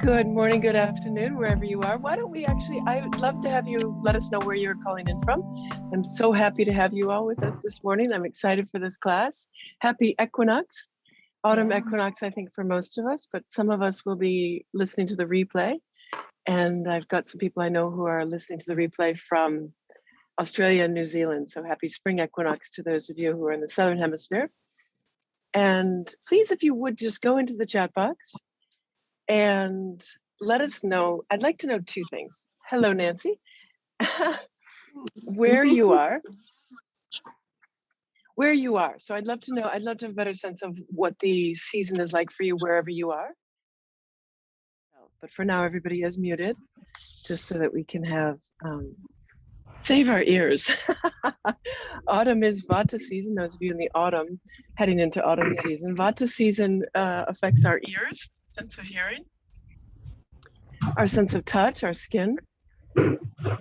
Good morning, good afternoon, wherever you are. Why don't we I would love to have you let us know where you're calling in from. I'm so happy to have you all with us this morning. I'm excited for this class. Happy Equinox, autumn equinox, I think, for most of us, but some of us will be listening to the replay. And I've got some people I know who are listening to the replay from Australia and New Zealand. So happy spring equinox to those of you who are in the Southern Hemisphere. And please, if you would, just go into the chat box and let us know. I'd like to know two things. Hello, Nancy. Where you are. So I'd love to know, I'd love to have a better sense of what the season is like for you wherever you are. But for now, everybody is muted, just so that we can have, save our ears. Autumn is Vata season. Those of you in the autumn, heading into autumn season. Vata season affects our ears, sense of hearing, our sense of touch, our skin,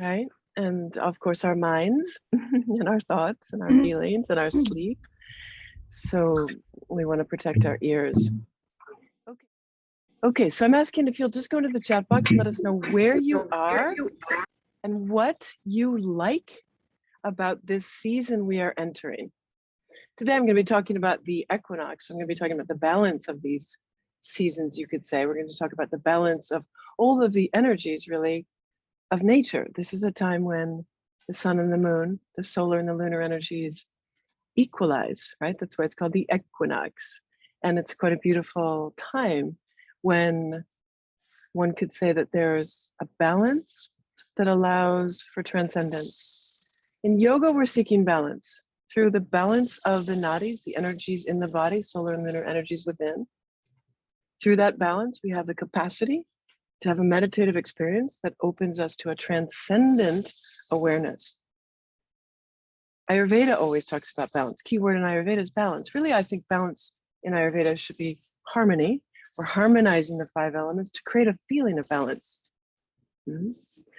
right? And of course, our minds and our thoughts and our feelings and our sleep. So we want to protect our ears. Okay, so I'm asking if you'll just go into the chat box and let us know where you are and what you like about this season we are entering. Today, I'm going to be talking about the equinox. I'm going to be talking about the balance of these seasons, you could say. We're going to talk about the balance of all of the energies, really, of nature. This is a time when the sun and the moon, the solar and the lunar energies equalize, right? That's why it's called the equinox. And it's quite a beautiful time when one could say that there's a balance that allows for transcendence. In yoga, we're seeking balance through the balance of the nadis, the energies in the body, solar and lunar energies within. Through that balance, we have the capacity to have a meditative experience that opens us to a transcendent awareness. Ayurveda always talks about balance. Key word in Ayurveda is balance. Really, I think balance in Ayurveda should be harmony. We're harmonizing the 5 elements to create a feeling of balance.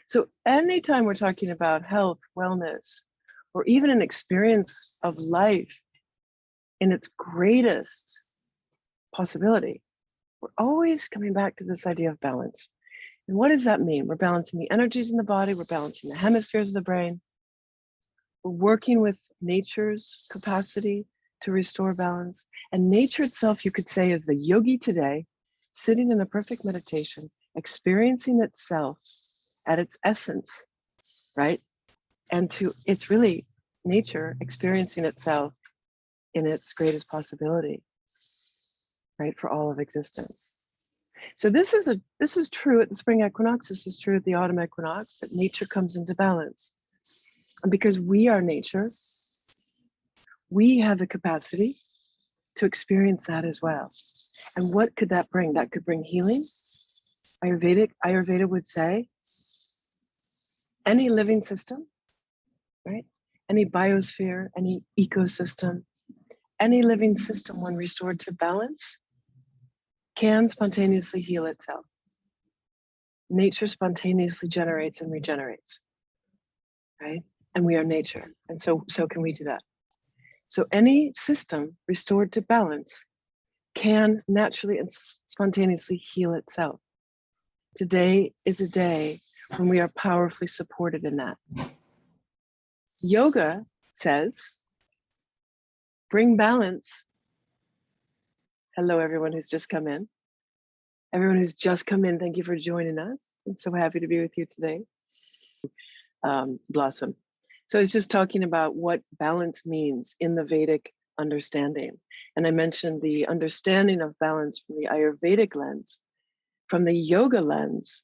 So anytime we're talking about health, wellness, or even an experience of life in its greatest possibility, we're always coming back to this idea of balance. And what does that mean? We're balancing the energies in the body, we're balancing the hemispheres of the brain, we're working with nature's capacity to restore balance. And nature itself, you could say, is the yogi today, sitting in a perfect meditation, experiencing itself at its essence, right? And it's really nature experiencing itself in its greatest possibility, right, for all of existence. So this is true at the spring equinox, this is true at the autumn equinox, that nature comes into balance. And because we are nature, we have the capacity to experience that as well. And what could that bring? That could bring healing. Ayurveda would say any living system, right? Any biosphere, any ecosystem, any living system, when restored to balance, can spontaneously heal itself. Nature spontaneously generates and regenerates, right? And we are nature, and so can we do that. So any system restored to balance can naturally and spontaneously heal itself. Today is a day when we are powerfully supported in that. Yoga says, bring balance. Hello, everyone who's just come in. Everyone who's just come in, thank you for joining us. I'm so happy to be with you today. Blossom. So I was just talking about what balance means in the Vedic understanding. And I mentioned the understanding of balance from the Ayurvedic lens. From the yoga lens,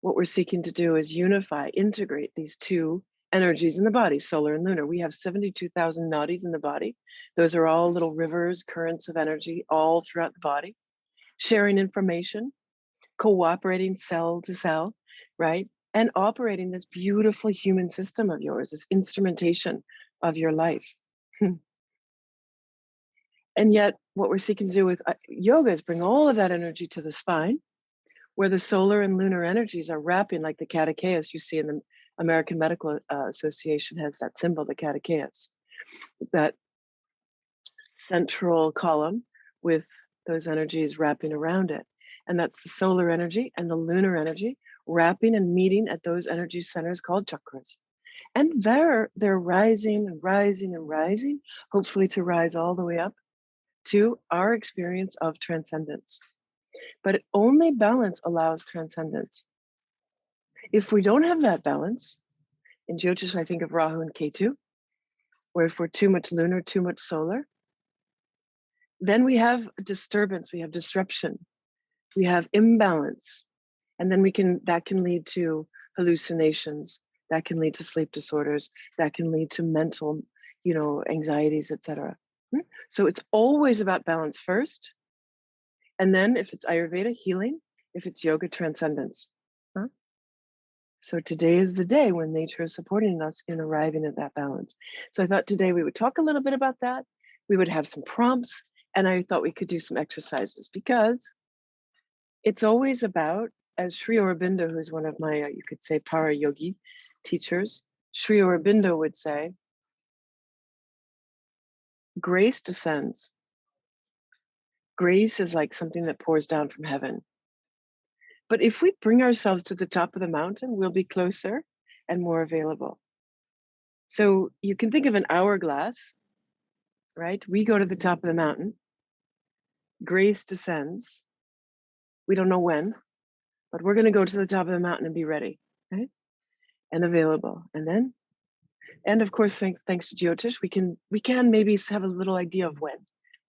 what we're seeking to do is unify, integrate these two energies in the body, solar and lunar. We have 72,000 nadis in the body. Those are all little rivers, currents of energy all throughout the body, sharing information, cooperating cell to cell, right? And operating this beautiful human system of yours, this instrumentation of your life. And yet what we're seeking to do with yoga is bring all of that energy to the spine, where the solar and lunar energies are wrapping, like the catechaeus you see in the American Medical Association has that symbol, the catechaeus, that central column with those energies wrapping around it. And that's the solar energy and the lunar energy wrapping and meeting at those energy centers called chakras. And they're rising and rising and rising, hopefully to rise all the way up to our experience of transcendence. But only balance allows transcendence. If we don't have that balance, in Jyotish, I think of Rahu and Ketu, where if we're too much lunar, too much solar, then we have disturbance, we have disruption, we have imbalance. And then that can lead to hallucinations, that can lead to sleep disorders, that can lead to mental, anxieties, etc. So it's always about balance first. And then if it's Ayurveda, healing, if it's yoga, transcendence. So today is the day when nature is supporting us in arriving at that balance. So I thought today we would talk a little bit about that. We would have some prompts, and I thought we could do some exercises, because it's always about, as Sri Aurobindo, who's one of my, you could say, para yogi teachers, Sri Aurobindo would say, grace descends. Grace is like something that pours down from heaven. But if we bring ourselves to the top of the mountain, we'll be closer and more available. So you can think of an hourglass, right? We go to the top of the mountain. Grace descends. We don't know when, but we're going to go to the top of the mountain and be ready, right? And available. And of course, thanks to Jyotish, we can maybe have a little idea of when.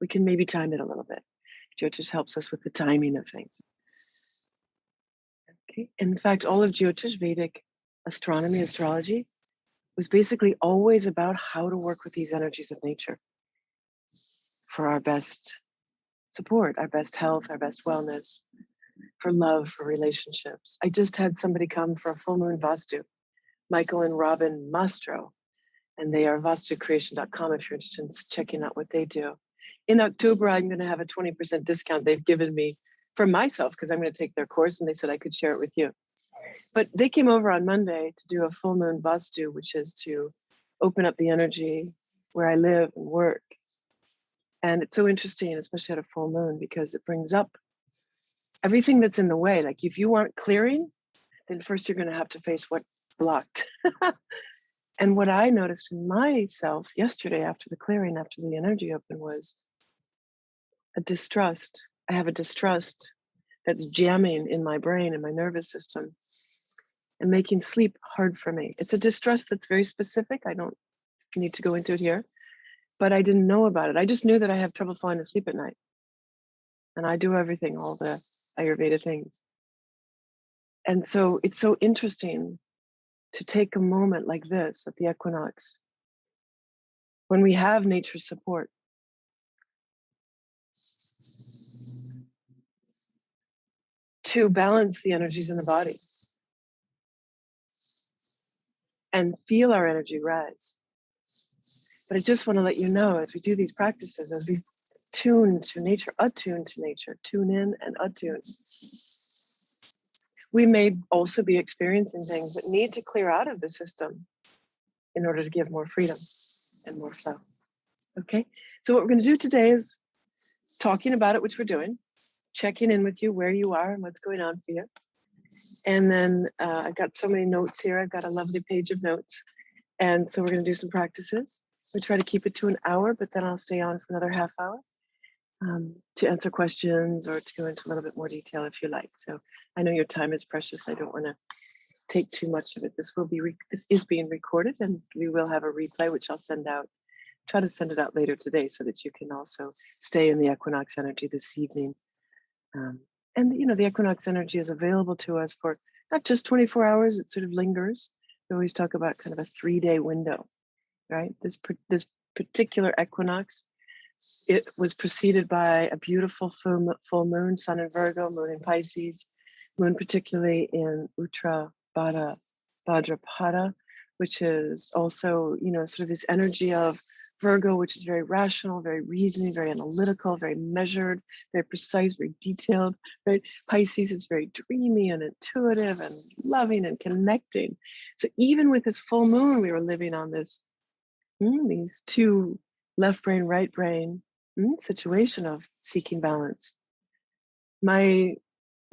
We can maybe time it a little bit. Jyotish helps us with the timing of things. Okay. In fact, all of Jyotish, Vedic astronomy, astrology, was basically always about how to work with these energies of nature for our best support, our best health, our best wellness, for love, for relationships. I just had somebody come for a full moon Vastu, Michael and Robin Mastro, and they are vastucreation.com if you're interested in checking out what they do. In October, I'm going to have a 20% discount they've given me for myself, because I'm going to take their course, and they said I could share it with you. But they came over on Monday to do a full moon Vastu, which is to open up the energy where I live and work. And it's so interesting, especially at a full moon, because it brings up everything that's in the way. Like if you want clearing, then first you're going to have to face what blocked. And what I noticed in myself yesterday after the clearing, after the energy open, was a distrust. I have a distrust that's jamming in my brain and my nervous system and making sleep hard for me. It's a distrust that's very specific. I don't need to go into it here, but I didn't know about it. I just knew that I have trouble falling asleep at night. And I do everything, all the Ayurveda things. And so it's so interesting to take a moment like this at the equinox, when we have nature's support, to balance the energies in the body and feel our energy rise. But I just want to let you know, as we do these practices, as we tune to nature, attune to nature, tune in and attune, we may also be experiencing things that need to clear out of the system in order to give more freedom and more flow. Okay, so what we're going to do today is talking about it, which we're doing, checking in with you where you are and what's going on for you. And then I've got so many notes here. I've got a lovely page of notes. And so we're going to do some practices. We try to keep it to an hour, but then I'll stay on for another half hour to answer questions or to go into a little bit more detail if you like. So I know your time is precious. I don't want to take too much of it. This is being recorded, and we will have a replay, which I'll send out. Try to send it out later today so that you can also stay in the equinox energy this evening. And the equinox energy is available to us for not just 24 hours, it sort of lingers. We always talk about kind of a 3-day window, right? This particular equinox, it was preceded by a beautiful full moon, sun in Virgo, moon in Pisces, moon particularly in Bhadrapada, which is also, sort of this energy of Virgo, which is very rational, very reasoning, very analytical, very measured, very precise, very detailed. Right? Pisces is very dreamy and intuitive and loving and connecting. So even with this full moon, we were living on these two left brain, right brain situation of seeking balance. My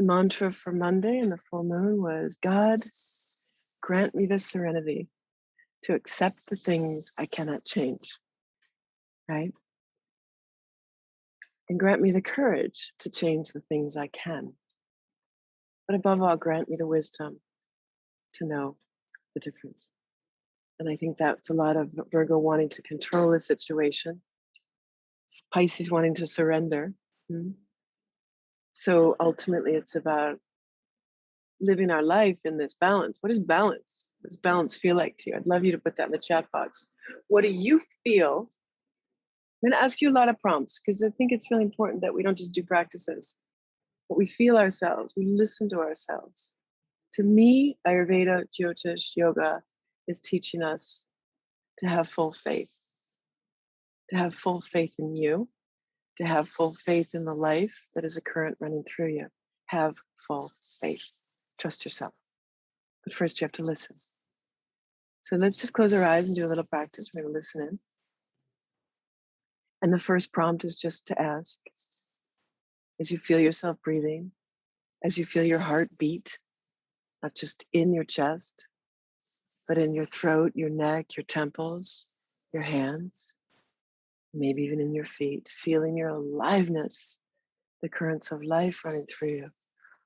mantra for Monday and the full moon was, God, grant me the serenity to accept the things I cannot change, right? And grant me the courage to change the things I can. But above all, grant me the wisdom to know the difference. And I think that's a lot of Virgo wanting to control the situation, Pisces wanting to surrender. So ultimately, it's about living our life in this balance. What is balance? What does balance feel like to you? I'd love you to put that in the chat box. What do you feel? I'm going to ask you a lot of prompts because I think it's really important that we don't just do practices, but we feel ourselves, we listen to ourselves. To me, Ayurveda, Jyotish, yoga is teaching us to have full faith, to have full faith in you, to have full faith in the life that is a current running through you. Have full faith. Trust yourself. But first, you have to listen. So let's just close our eyes and do a little practice. We're going to listen in. And the first prompt is just to ask, as you feel yourself breathing, as you feel your heart beat, not just in your chest, but in your throat, your neck, your temples, your hands, maybe even in your feet, feeling your aliveness, the currents of life running through you,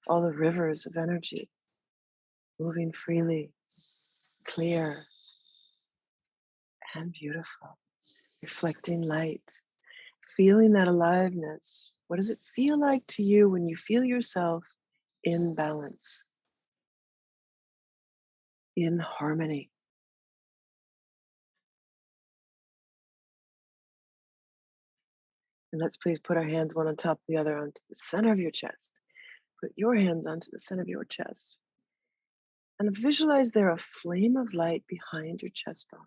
all the rivers of energy, moving freely, clear and beautiful, reflecting light, feeling that aliveness. What does it feel like to you when you feel yourself in balance, in harmony? And let's please put our hands one on top of the other onto the center of your chest. Put your hands onto the center of your chest. And visualize there a flame of light behind your chest bone.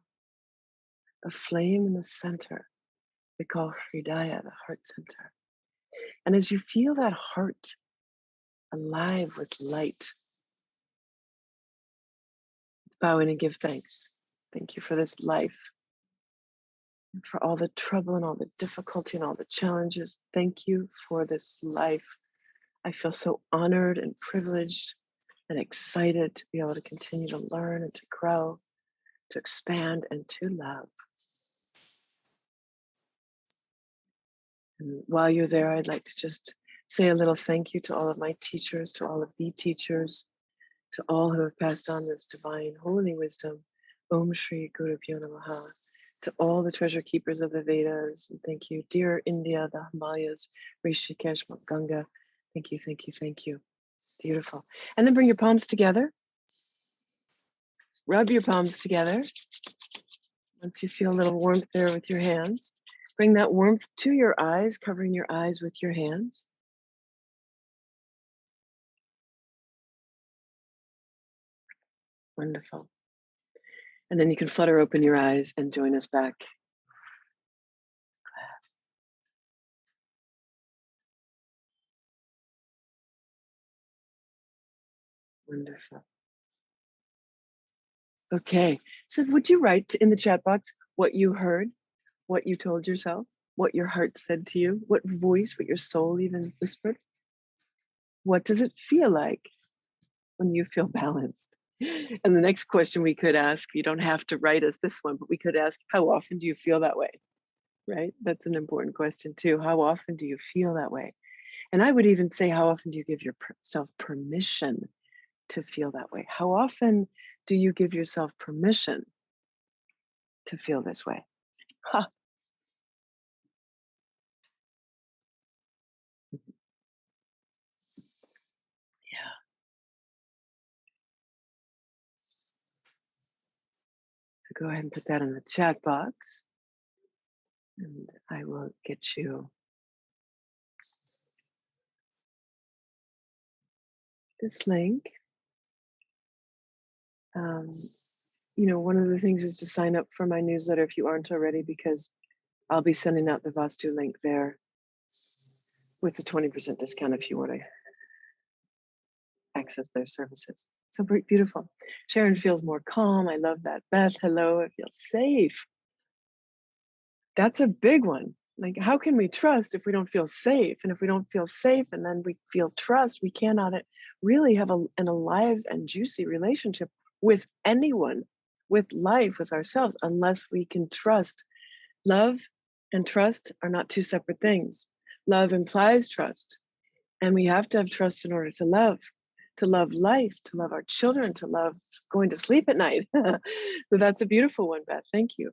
A flame in the center we call Hridaya, the heart center. And as you feel that heart alive with light, let's bow in and give thanks. Thank you for this life, and for all the trouble and all the difficulty and all the challenges. Thank you for this life. I feel so honored and privileged and excited to be able to continue to learn and to grow, to expand and to love. And while you're there, I'd like to just say a little thank you to all of my teachers, to all of the teachers, to all who have passed on this divine holy wisdom. Om Shri Guru Pyo Namaha. To all the treasure keepers of the Vedas. And thank you, dear India, the Himalayas, Rishikesh, Mount Ganga. Thank you, thank you, thank you. Beautiful. And then bring your palms together. Rub your palms together. Once you feel a little warmth there with your hands, bring that warmth to your eyes, covering your eyes with your hands. Wonderful. And then you can flutter open your eyes and join us back. Wonderful. Okay, so would you write in the chat box what you heard, what you told yourself, what your heart said to you, what voice, what your soul even whispered? What does it feel like when you feel balanced? And the next question we could ask, you don't have to write us this one, but we could ask, how often do you feel that way? Right? That's an important question too. How often do you feel that way? And I would even say, how often do you give yourself permission to feel that way? How often do you give yourself permission to feel this way? Ha. Yeah. So go ahead and put that in the chat box, and I will get you this link. One of the things is to sign up for my newsletter if you aren't already, because I'll be sending out the Vastu link there with the 20% discount if you want to access their services. So beautiful. Sharon feels more calm. I love that. Beth, hello. I feel safe. That's a big one. Like, how can we trust if we don't feel safe? And if we don't feel safe and then we feel trust, we cannot really have an alive and juicy relationship with anyone, with life, with ourselves, unless we can trust. Love and trust are not two separate things. Love implies trust, and we have to have trust in order to love life, to love our children, to love going to sleep at night. So that's a beautiful one, Beth. Thank you.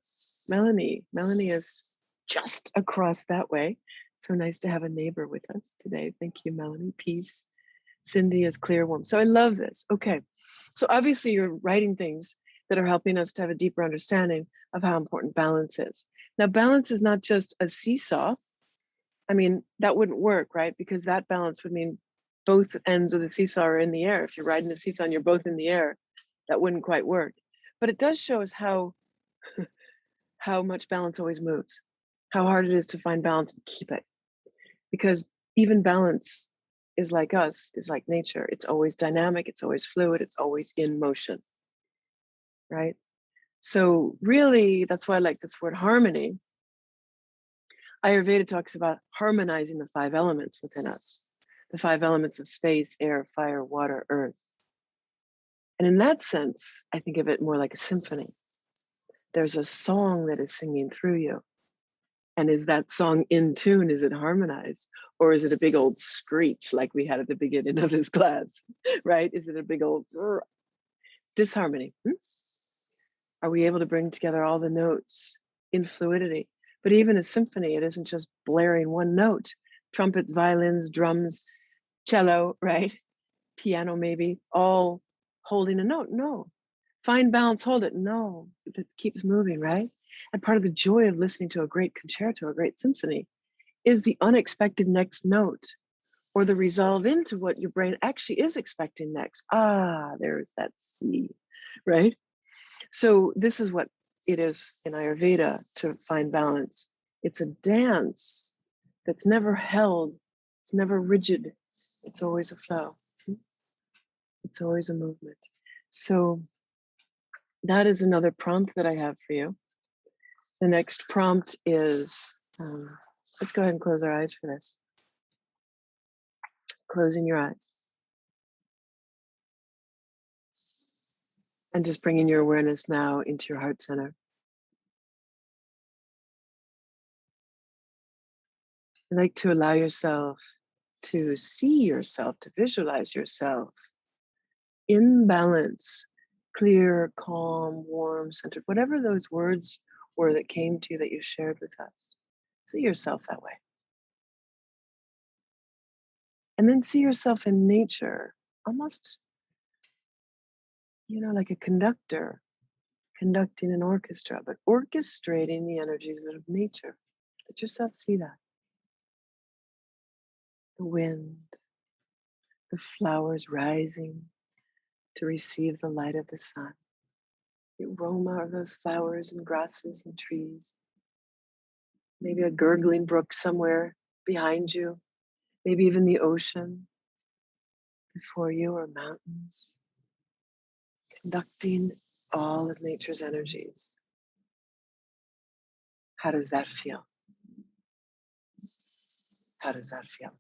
Melanie is just across that way. So nice to have a neighbor with us today. Thank you, Melanie. Peace. Cindy is clear, warm. So I love this. Okay. So obviously you're writing things that are helping us to have a deeper understanding of how important balance is. Now, balance is not just a seesaw. I mean, that wouldn't work, right? Because that balance would mean both ends of the seesaw are in the air. If you're riding the seesaw and you're both in the air, that wouldn't quite work. But it does show us how much balance always moves, how hard it is to find balance and keep it. Because even balance is like us, is like nature. It's always dynamic, it's always fluid, it's always in motion, right? So really, that's why I like this word harmony. Ayurveda talks about harmonizing the 5 elements within us, the 5 elements of space, air, fire, water, earth. And in that sense, I think of it more like a symphony. There's a song that is singing through you. And is that song in tune? Is it harmonized? Or is it a big old screech like we had at the beginning of this class, right? Is it a big old disharmony? Are we able to bring together all the notes in fluidity? But even a symphony, it isn't just blaring one note. Trumpets, violins, drums, cello, right? Piano maybe, all holding a note. No. Find balance, hold it. No. It keeps moving, right? And part of the joy of listening to a great concerto, a great symphony, is the unexpected next note or the resolve into what your brain actually is expecting next. Ah, there's that C, right? So this is what it is in Ayurveda to find balance. It's a dance that's never held. It's never rigid. It's always a flow. It's always a movement. So that is another prompt that I have for you. The next prompt is, let's go ahead and close our eyes for this. Closing your eyes. And just bringing your awareness now into your heart center. I'd like to allow yourself to see yourself, to visualize yourself in balance, clear, calm, warm, centered, whatever those words were that came to you that you shared with us. See yourself that way. And then see yourself in nature, almost, like a conductor conducting an orchestra, but orchestrating the energies of nature. Let yourself see that. The wind, the flowers rising to receive the light of the sun, the aroma of those flowers and grasses and trees, maybe a gurgling brook somewhere behind you, maybe even the ocean before you, or mountains, conducting all of nature's energies. How does that feel? How does that feel?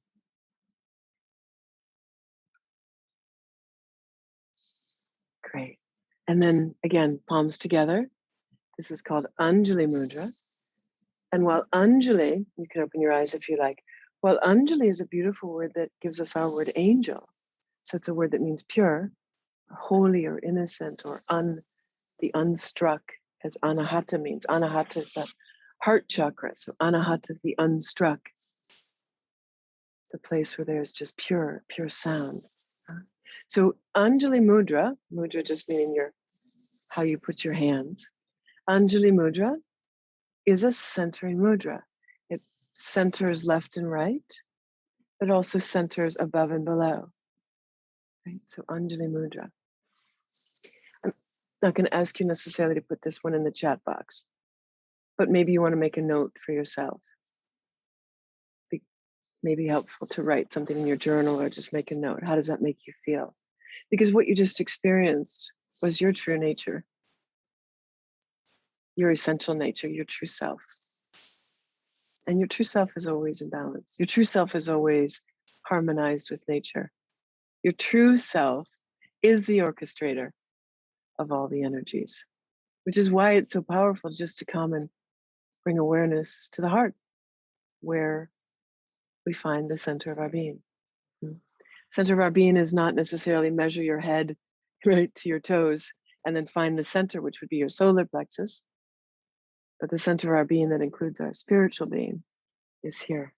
Great. And then again, palms together. This is called Anjali Mudra. And while Anjali, you can open your eyes if you like, while Anjali is a beautiful word that gives us our word angel. So it's a word that means pure, or holy, or innocent, or the unstruck, as Anahata means. Anahata is the heart chakra. So Anahata is the unstruck, the place where there's just pure sound. So Anjali Mudra just meaning how you put your hands. Anjali Mudra is a centering mudra. It centers left and right, but also centers above and below. Right? So Anjali Mudra. I'm not going to ask you necessarily to put this one in the chat box, but maybe you want to make a note for yourself. Maybe helpful to write something in your journal or just make a note. How does that make you feel? Because what you just experienced was your true nature, your essential nature, your true self. And your true self is always in balance. Your true self is always harmonized with nature. Your true self is the orchestrator of all the energies, which is why it's so powerful just to come and bring awareness to the heart, where we find the center of our being. Mm. Center of our being is not necessarily measure your head right to your toes and then find the center, which would be your solar plexus. But the center of our being that includes our spiritual being is here.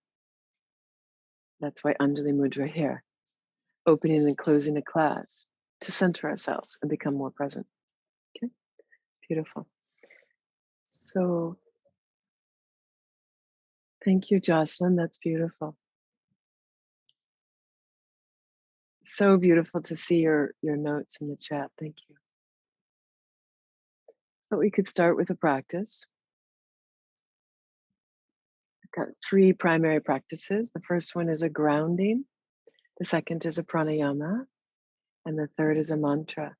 That's why Anjali Mudra here, opening and closing a class to center ourselves and become more present. Okay, beautiful. So thank you, Jocelyn. That's beautiful. So beautiful to see your notes in the chat. Thank you. But we could start with a practice. I've got 3 primary practices. The first one is a grounding. The second is a pranayama. And the third is a mantra.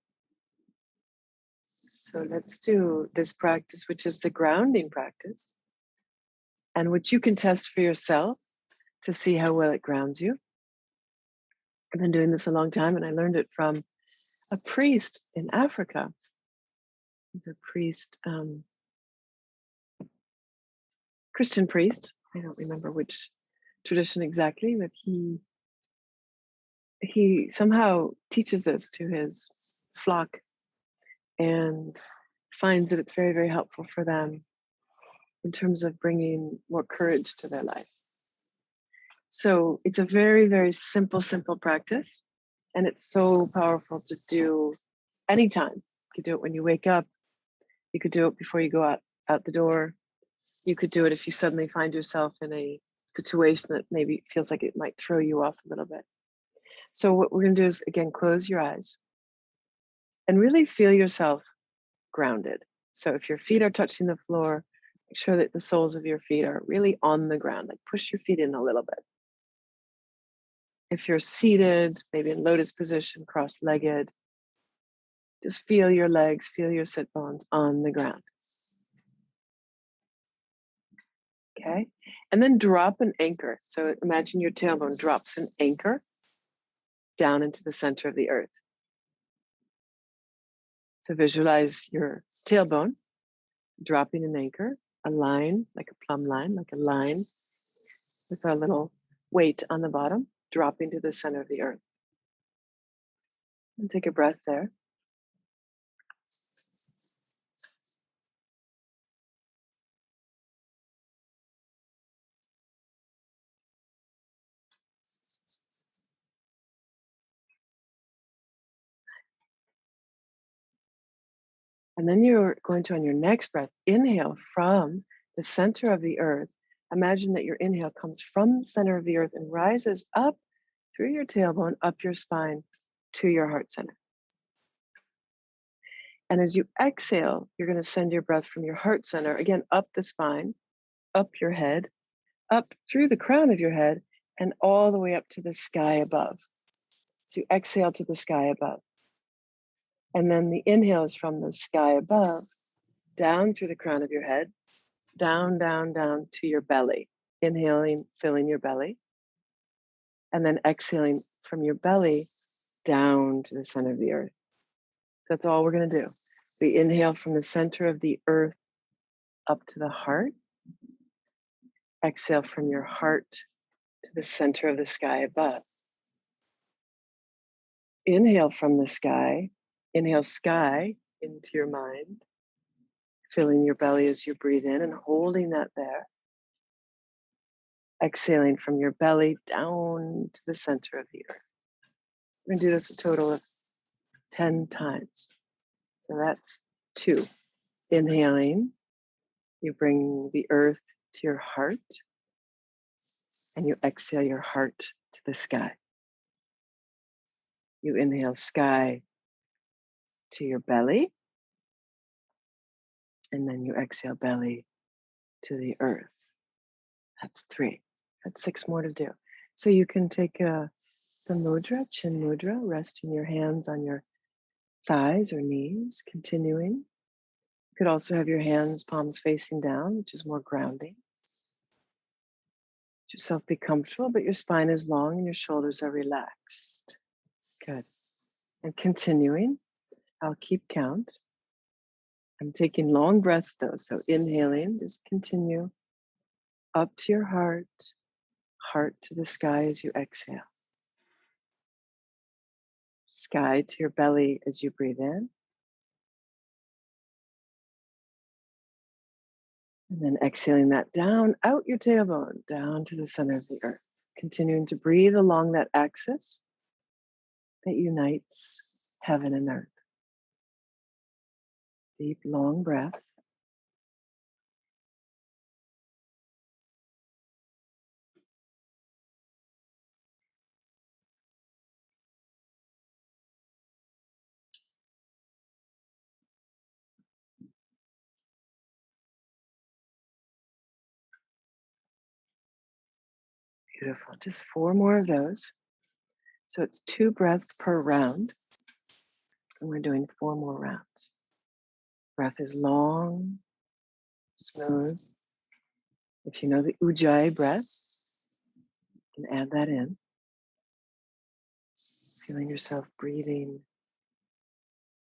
So let's do this practice, which is the grounding practice, and which you can test for yourself to see how well it grounds you. I've been doing this a long time, and I learned it from a priest in Africa. He's a priest, Christian priest. I don't remember which tradition exactly, but he somehow teaches this to his flock and finds that it's very, very helpful for them in terms of bringing more courage to their life. So it's a very, very simple practice, and it's so powerful to do anytime. You could do it when you wake up. You could do it before you go out the door. You could do it if you suddenly find yourself in a situation that maybe feels like it might throw you off a little bit. So what we're going to do is, again, close your eyes and really feel yourself grounded. So if your feet are touching the floor, make sure that the soles of your feet are really on the ground, like push your feet in a little bit. If you're seated, maybe in lotus position, cross-legged, just feel your legs, feel your sit bones on the ground. Okay? And then drop an anchor. So imagine your tailbone drops an anchor down into the center of the earth. So visualize your tailbone dropping an anchor, a line, like a plumb line, like a line with a little weight on the bottom, dropping to the center of the earth. And take a breath there. And then you're going to, on your next breath, inhale from the center of the earth. Imagine that your inhale comes from the center of the earth and rises up through your tailbone, up your spine to your heart center. And as you exhale, you're going to send your breath from your heart center, again, up the spine, up your head, up through the crown of your head, and all the way up to the sky above. So you exhale to the sky above. And then the inhale is from the sky above, down through the crown of your head, down, down, down to your belly. Inhaling, filling your belly. And then exhaling from your belly down to the center of the earth. That's all we're going to do. We inhale from the center of the earth up to the heart. Exhale from your heart to the center of the sky above. Inhale from the sky. Inhale sky into your mind. Filling your belly as you breathe in and holding that there. Exhaling from your belly down to the center of the earth. We're going to do this a total of 10 times. So that's 2. Inhaling, you bring the earth to your heart, and you exhale your heart to the sky. You inhale sky to your belly, and then you exhale belly to the earth. That's 3. That's 6 more to do. So you can take the mudra, chin mudra, resting your hands on your thighs or knees, continuing. You could also have your hands, palms facing down, which is more grounding. yourself be comfortable, but your spine is long and your shoulders are relaxed. Good. And continuing, I'll keep count. I'm taking long breaths though. So inhaling, just continue up to your heart, heart to the sky as you exhale. Sky to your belly as you breathe in. And then exhaling that down, out your tailbone, down to the center of the earth. Continuing to breathe along that axis that unites heaven and earth. Deep, long breaths. Beautiful. Just 4 more of those. So it's 2 breaths per round. And we're doing 4 more rounds. Breath is long, smooth. If you know the Ujjayi breath, you can add that in. Feeling yourself breathing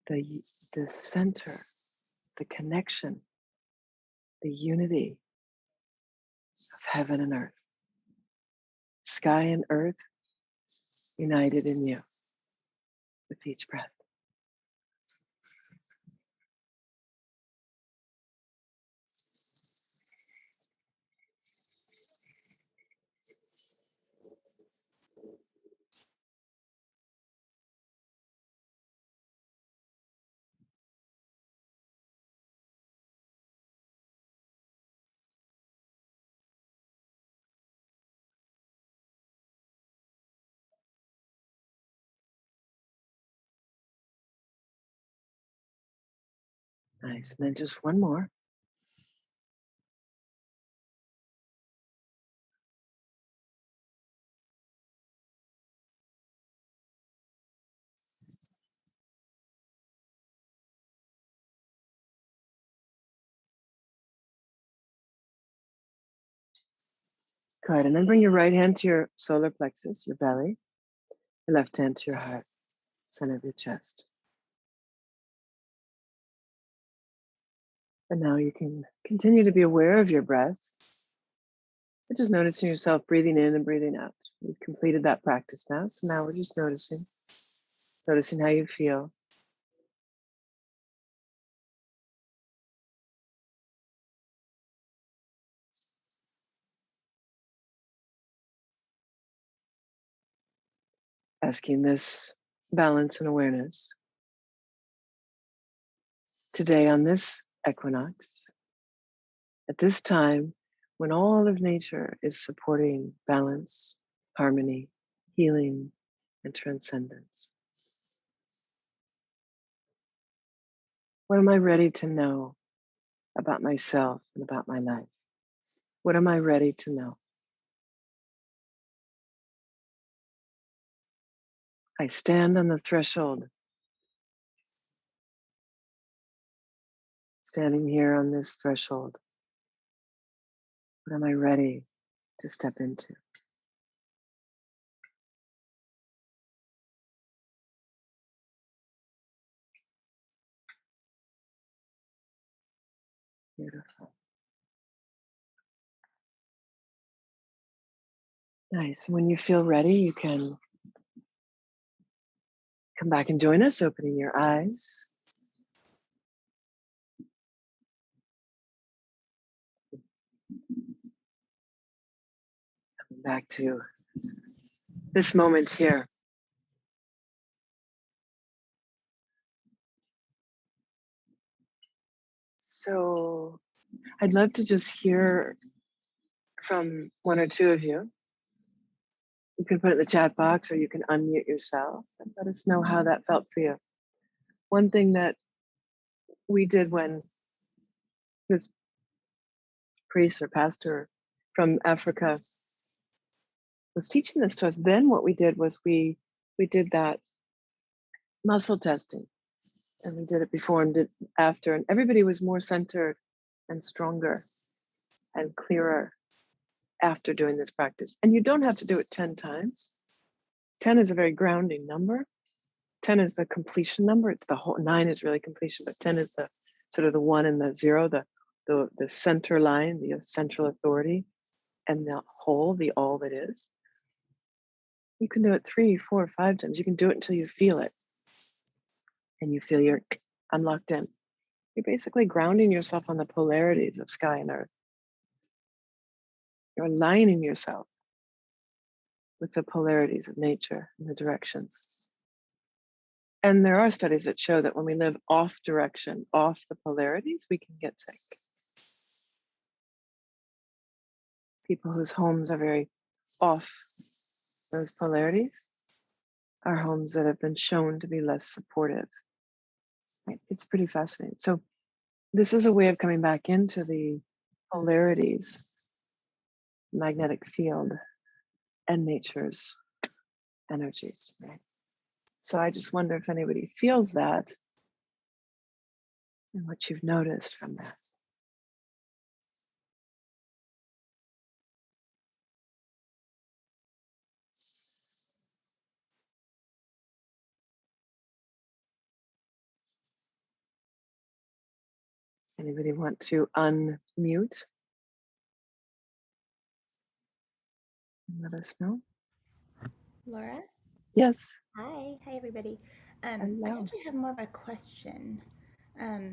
the center, the connection, the unity of heaven and earth. Sky and earth united in you with each breath. Nice. And then just 1 more. Good. And then bring your right hand to your solar plexus, your belly, your left hand to your heart, center of your chest. And now you can continue to be aware of your breath, but just noticing yourself breathing in and breathing out. We've completed that practice now. So now we're just noticing how you feel. Asking this balance and awareness. Today on this equinox, at this time when all of nature is supporting balance, harmony, healing, and transcendence. What am I ready to know about myself and about my life? What am I ready to know? I stand on the threshold, standing here on this threshold. What am I ready to step into? Beautiful. Nice. When you feel ready, you can come back and join us, opening your eyes. Coming back to this moment here. So I'd love to just hear from 1 or 2 of you. You can put it in the chat box or you can unmute yourself and let us know how that felt for you. One thing that we did when this priest or pastor from Africa was teaching this to us, then what we did was we did that muscle testing, and we did it before and did after, and everybody was more centered and stronger and clearer after doing this practice. And you don't have to do it 10 times. 10 is a very grounding number. 10 is the completion number. It's the whole, 9 is really completion, but 10 is the sort of the 1 and the 0, the center line, the central authority, and the whole, the all that is. You can do it 3, 4, 5 times. You can do it until you feel it. And you feel I'm locked in. You're basically grounding yourself on the polarities of sky and earth. You're aligning yourself with the polarities of nature and the directions. And there are studies that show that when we live off direction, off the polarities, we can get sick. People whose homes are very off those polarities are homes that have been shown to be less supportive. Right? It's pretty fascinating. So this is a way of coming back into the polarities, magnetic field, and nature's energies. Right? So I just wonder if anybody feels that and what you've noticed from that. Anybody want to unmute and let us know? Laura? Yes. Hi. Hi, everybody. I Hello. actually have more of a question. I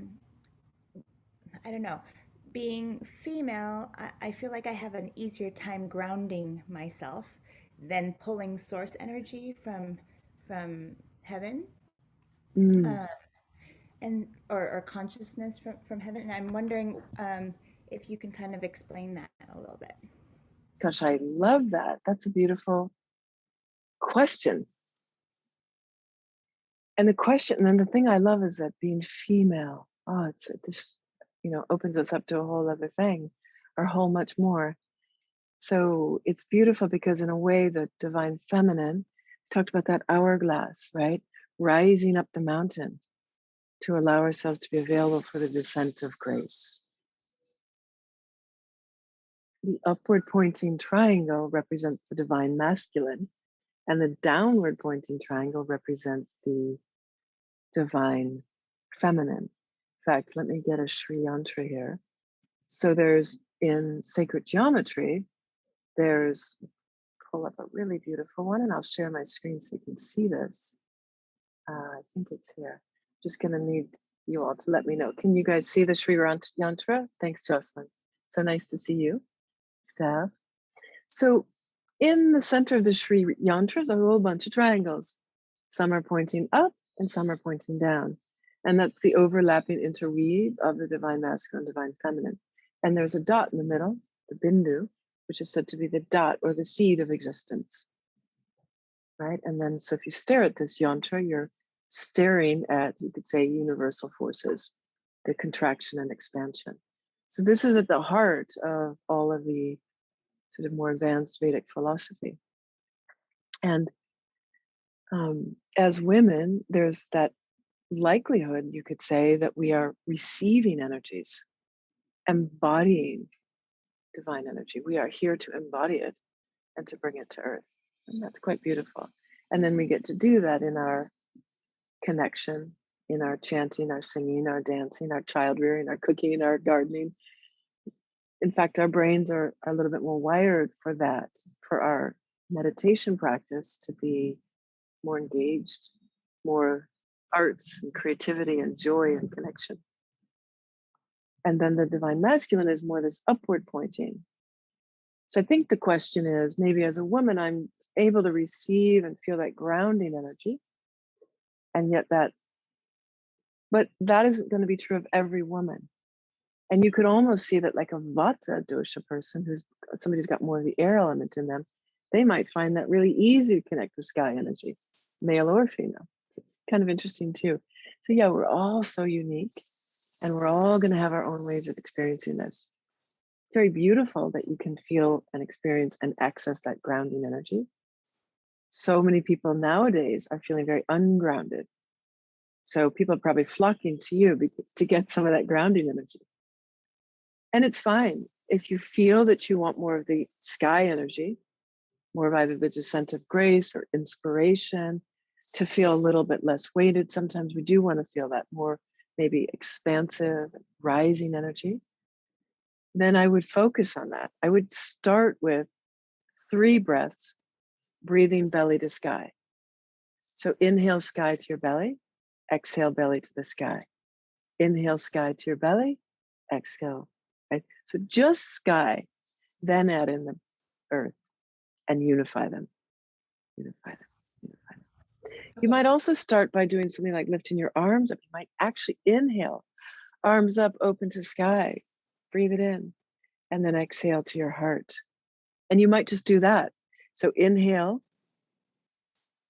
don't know. Being female, I feel like I have an easier time grounding myself than pulling source energy from heaven, Mm. uh, and or consciousness from heaven. And I'm wondering if you can kind of explain that a little bit. Gosh, I love that. That's a beautiful question. And the question, and then the thing I love is that being female, it's this, opens us up to a whole other thing, or a whole much more. So it's beautiful because in a way, the divine feminine, talked about that hourglass, right? Rising up the mountain to allow ourselves to be available for the descent of grace. The upward pointing triangle represents the divine masculine, and the downward pointing triangle represents the divine feminine. In fact, let me get a Sri Yantra here. So there's in sacred geometry, there's pull up a really beautiful one, and I'll share my screen so you can see this. I think it's here. Just gonna need you all to let me know. Can you guys see the Sri Yantra? Thanks, Jocelyn. So nice to see you, Steph. So in the center of the Sri Yantra is a whole bunch of triangles. Some are pointing up and some are pointing down. And that's the overlapping interweave of the divine masculine, divine feminine. And there's a dot in the middle, the bindu, which is said to be the dot or the seed of existence. Right? And then, so if you stare at this yantra, you're staring at, you could say, universal forces, the contraction and expansion. So this is at the heart of all of the sort of more advanced Vedic philosophy. And as women, there's that likelihood, you could say, that we are receiving energies, embodying divine energy. We are here to embody it and to bring it to earth. And that's quite beautiful. And then we get to do that in our connection, in our chanting, our singing, our dancing, our child rearing, our cooking, our gardening. In fact, our brains are a little bit more wired for that, for our meditation practice to be more engaged, more arts and creativity and joy and connection. And then the divine masculine is more this upward pointing. So I think the question is, maybe as a woman, I'm able to receive and feel that grounding energy. And yet but that isn't going to be true of every woman. And you could almost see that like a Vata dosha person, who's somebody who's got more of the air element in them, they might find that really easy to connect with sky energy, male or female. It's kind of interesting too. So yeah, we're all so unique and we're all going to have our own ways of experiencing this. It's very beautiful that you can feel and experience and access that grounding energy. So many people nowadays are feeling very ungrounded. So people are probably flocking to you to get some of that grounding energy. And it's fine if you feel that you want more of the sky energy, more of either the descent of grace or inspiration, to feel a little bit less weighted. Sometimes we do want to feel that more maybe expansive, rising energy. Then I would focus on that. I would start with 3 breaths, breathing belly to sky. So inhale sky to your belly, exhale belly to the sky. Inhale sky to your belly, exhale. Right? So just sky, then add in the earth and unify them. Unify them. Unify them. You Okay. might also start by doing something like lifting your arms up. You might actually inhale, arms up, open to sky. Breathe it in. And then exhale to your heart. And you might just do that. So inhale,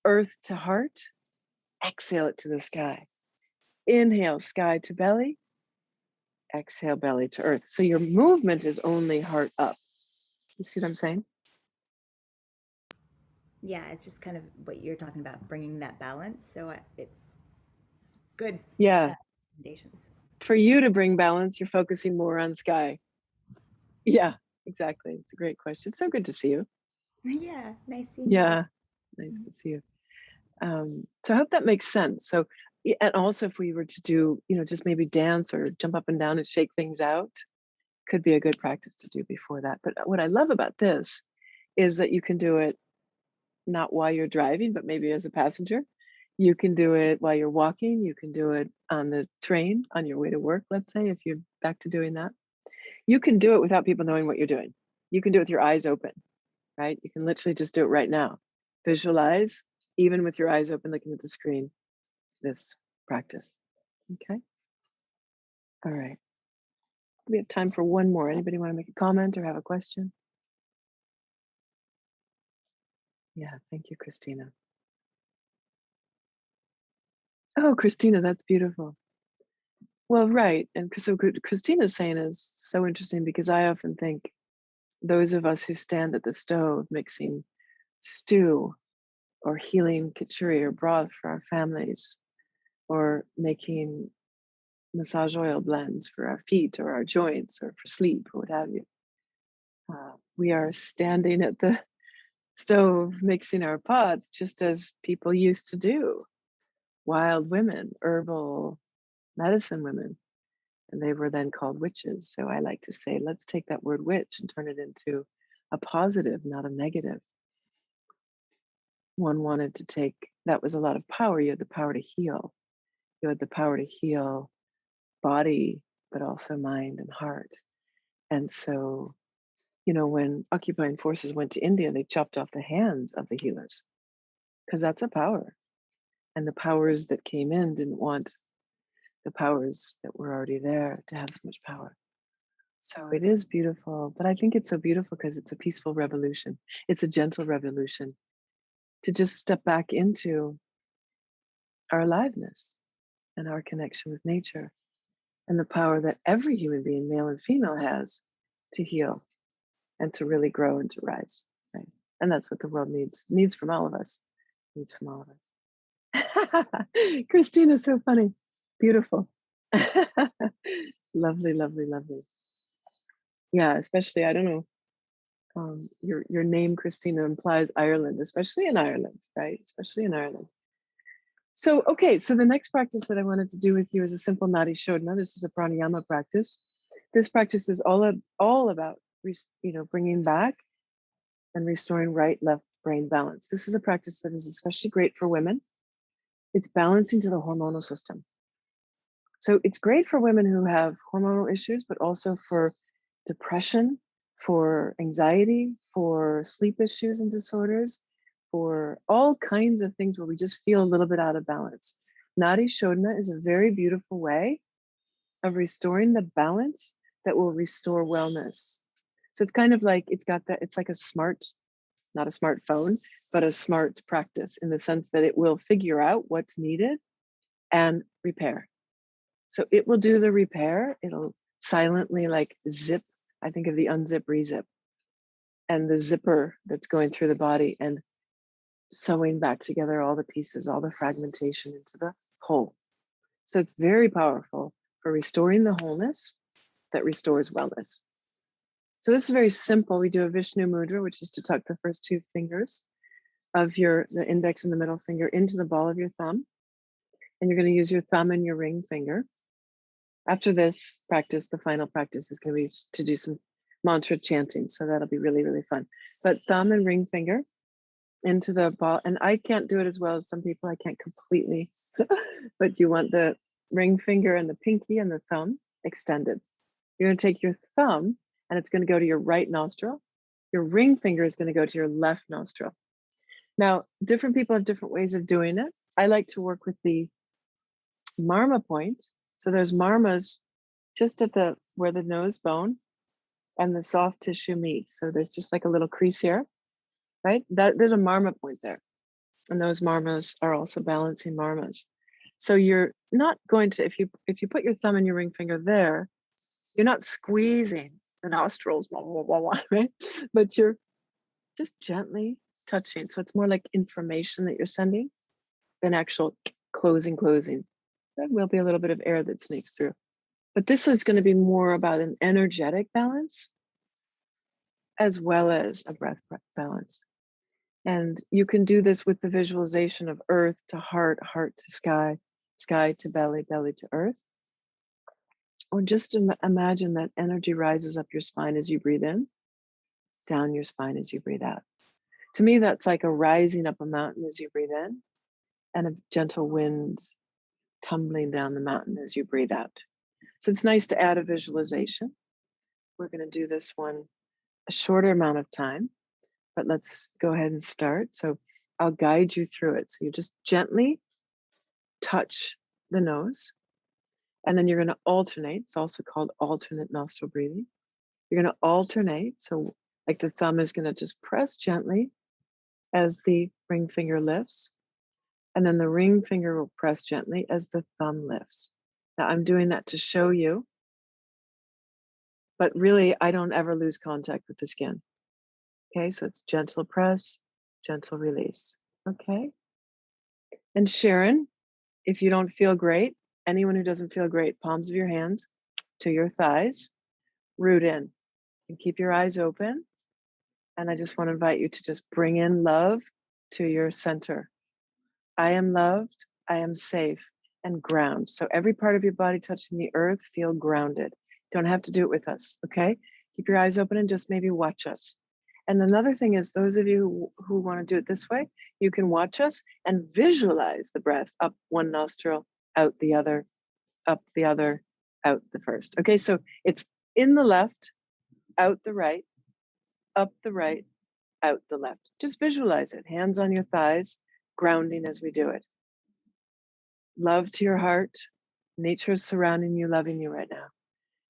earth to heart, exhale it to the sky. Inhale, sky to belly, exhale, belly to earth. So your movement is only heart up. You see what I'm saying? Yeah, it's just kind of what you're talking about, bringing that balance. So it's good Yeah. recommendations. For you to bring balance, you're focusing more on sky. Yeah, exactly. It's a great question. So good to see you. Yeah, nice seeing you. Yeah, nice to see you. So I hope that makes sense. So, and also if we were to do, just maybe dance or jump up and down and shake things out, could be a good practice to do before that. But what I love about this is that you can do it not while you're driving, but maybe as a passenger. You can do it while you're walking. You can do it on the train on your way to work, let's say, if you're back to doing that. You can do it without people knowing what you're doing. You can do it with your eyes open, right? You can literally just do it right now. Visualize, even with your eyes open, looking at the screen, this practice. Okay. All right. We have time for one more. Anybody want to make a comment or have a question? Yeah, thank you, Christina. Oh, Christina, that's beautiful. Well, right. And so Christina's saying is so interesting because I often think those of us who stand at the stove mixing stew or healing khichdi or broth for our families or making massage oil blends for our feet or our joints or for sleep or what have you. We are standing at the stove mixing our pots just as people used to do. Wild women, herbal medicine women, and they were then called witches. So I like to say, let's take that word witch and turn it into a positive, not a negative. One wanted to take, that was a lot of power. You had the power to heal. You had the power to heal body, but also mind and heart. And so, when occupying forces went to India, they chopped off the hands of the healers because that's a power. And the powers that came in didn't want the powers that were already there to have so much power. So it is beautiful, but I think it's so beautiful because it's a peaceful revolution. It's a gentle revolution to just step back into our aliveness and our connection with nature and the power that every human being, male and female, has to heal and to really grow and to rise. Right? And that's what the world needs from all of us. Needs from all of us. Christina's so funny. Beautiful. Lovely, lovely, lovely. Yeah, especially, I don't know, your name Christina implies Ireland, especially in Ireland, right? Especially in Ireland. So okay, so the next practice that I wanted to do with you is a simple Nadi Shodhana. This is a pranayama practice. This practice is all about bringing back and restoring right left brain balance. This is a practice that is especially great for women. It's balancing to the hormonal system. So it's great for women who have hormonal issues, but also for depression, for anxiety, for sleep issues and disorders, for all kinds of things where we just feel a little bit out of balance. Nadi Shodhana is a very beautiful way of restoring the balance that will restore wellness. So it's kind of like it's like a smart, not a smartphone, but a smart practice in the sense that it will figure out what's needed and repair. So it will do the repair. It'll silently like zip. I think of the unzip, rezip, and the zipper that's going through the body and sewing back together all the pieces, all the fragmentation into the whole. So it's very powerful for restoring the wholeness that restores wellness. So this is very simple. We do a Vishnu mudra, which is to tuck the first two fingers of the index and the middle finger into the ball of your thumb. And you're going to use your thumb and your ring finger. After this practice, the final practice is going to be to do some mantra chanting. So that'll be really, really fun. But thumb and ring finger into the ball. And I can't do it as well as some people. I can't completely, but you want the ring finger and the pinky and the thumb extended. You're going to take your thumb and it's going to go to your right nostril. Your ring finger is going to go to your left nostril. Now, different people have different ways of doing it. I like to work with the marma point. So there's marmas just at where the nose bone and the soft tissue meet. So there's just like a little crease here, right? There's a marma point there. And those marmas are also balancing marmas. So you're not going to, if you put your thumb and your ring finger there, you're not squeezing the nostrils, blah, blah, blah, blah, right? But you're just gently touching. So it's more like information that you're sending than actual closing. There will be a little bit of air that sneaks through. But this is going to be more about an energetic balance as well as a breath balance. And you can do this with the visualization of earth to heart, heart to sky, sky to belly, belly to earth. Or just imagine that energy rises up your spine as you breathe in, down your spine as you breathe out. To me, that's like a rising up a mountain as you breathe in and a gentle wind tumbling down the mountain as you breathe out. So it's nice to add a visualization. We're going to do this one a shorter amount of time, but let's go ahead and start. So I'll guide you through it. So you just gently touch the nose, and then you're going to alternate. It's also called alternate nostril breathing. You're going to alternate. So like the thumb is going to just press gently as the ring finger lifts, and then the ring finger will press gently as the thumb lifts. Now I'm doing that to show you, but really I don't ever lose contact with the skin. Okay, so it's gentle press, gentle release. Okay. And Sharon, if you don't feel great, anyone who doesn't feel great, palms of your hands to your thighs, root in, and keep your eyes open. And I just want to invite you to just bring in love to your center. I am loved, I am safe, and ground. So every part of your body touching the earth, feel grounded. Don't have to do it with us, okay? Keep your eyes open and just maybe watch us. And another thing is, those of you who want to do it this way, you can watch us and visualize the breath up one nostril, out the other, up the other, out the first. Okay, so it's in the left, out the right, up the right, out the left. Just visualize it. Hands on your thighs, grounding as we do it. Love to your heart. Nature is surrounding you, loving you right now.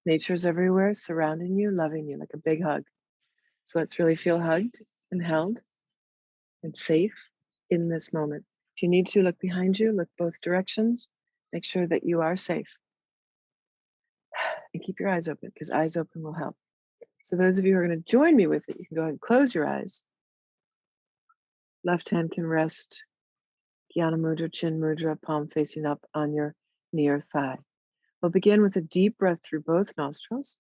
Nature's everywhere, surrounding you, loving you, like a big hug. So let's really feel hugged and held and safe in this moment. If you need to, look behind you, look both directions. Make sure that you are safe. And keep your eyes open, because eyes open will help. So those of you who are going to join me with it, you can go ahead and close your eyes. Left hand can rest, Jnana Mudra, Chin Mudra, palm facing up on your near thigh. We'll begin with a deep breath through both nostrils.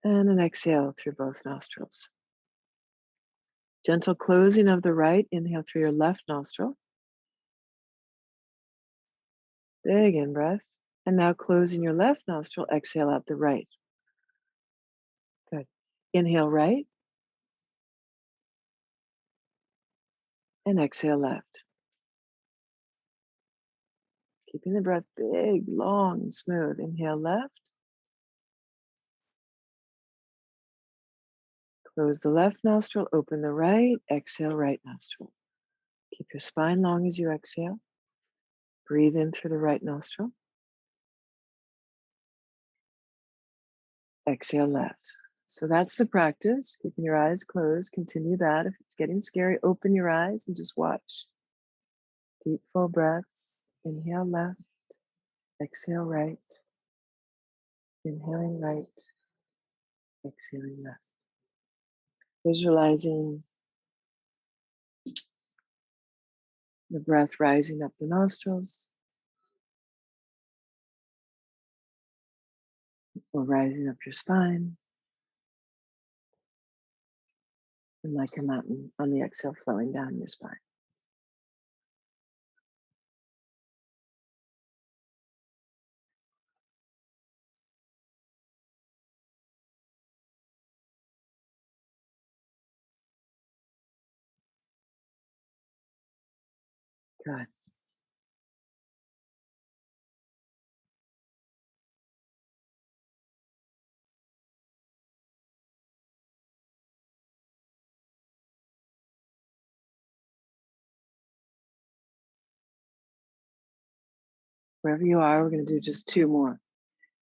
And an exhale through both nostrils. Gentle closing of the right, inhale through your left nostril. Big in breath. And now closing your left nostril, exhale out the right. Good. Inhale right. And exhale left. Keeping the breath big, long, and smooth. Inhale left. Close the left nostril, open the right, exhale right nostril. Keep your spine long as you exhale. Breathe in through the right nostril. Exhale left. So that's the practice, keeping your eyes closed. Continue that. If it's getting scary, open your eyes and just watch. Deep, full breaths. Inhale left, exhale right. Inhaling right, exhaling left. Visualizing the breath rising up the nostrils. or rising up your spine, and like a mountain on the exhale, flowing down your spine. Good. Wherever you are, we're going to do just 2 more.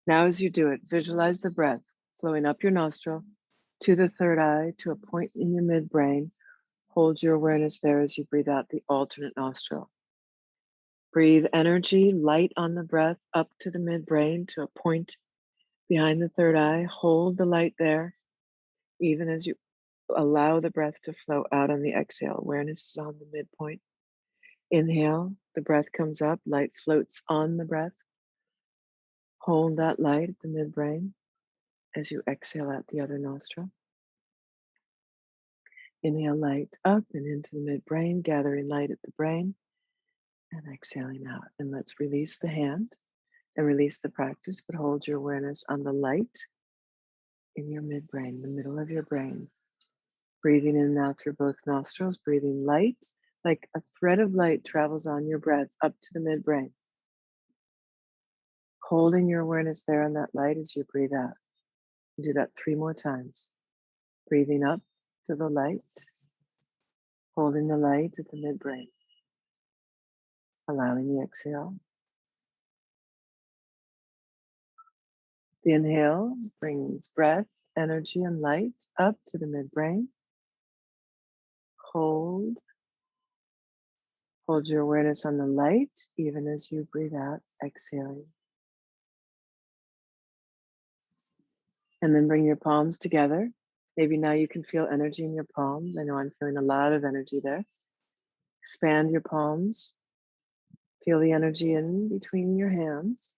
Now, as you do it, visualize the breath flowing up your nostril to the third eye, to a point in your midbrain. Hold your awareness there as you breathe out the alternate nostril. Breathe energy, light on the breath up to the midbrain, to a point behind the third eye. Hold the light there, even as you allow the breath to flow out on the exhale. Awareness is on the midpoint. Inhale, the breath comes up, light floats on the breath. Hold that light at the midbrain as you exhale out the other nostril. Inhale light up and into the midbrain, gathering light at the brain, and exhaling out. And let's release the hand and release the practice, but hold your awareness on the light in your midbrain, the middle of your brain. Breathing in now through both nostrils, breathing light, like a thread of light travels on your breath up to the midbrain. Holding your awareness there on that light as you breathe out. Do that 3 more times. Breathing up to the light, holding the light at the midbrain, allowing the exhale. The inhale brings breath, energy, and light up to the midbrain. Hold. Hold your awareness on the light, even as you breathe out, exhaling. And then bring your palms together. Maybe now you can feel energy in your palms. I know I'm feeling a lot of energy there. Expand your palms. Feel the energy in between your hands.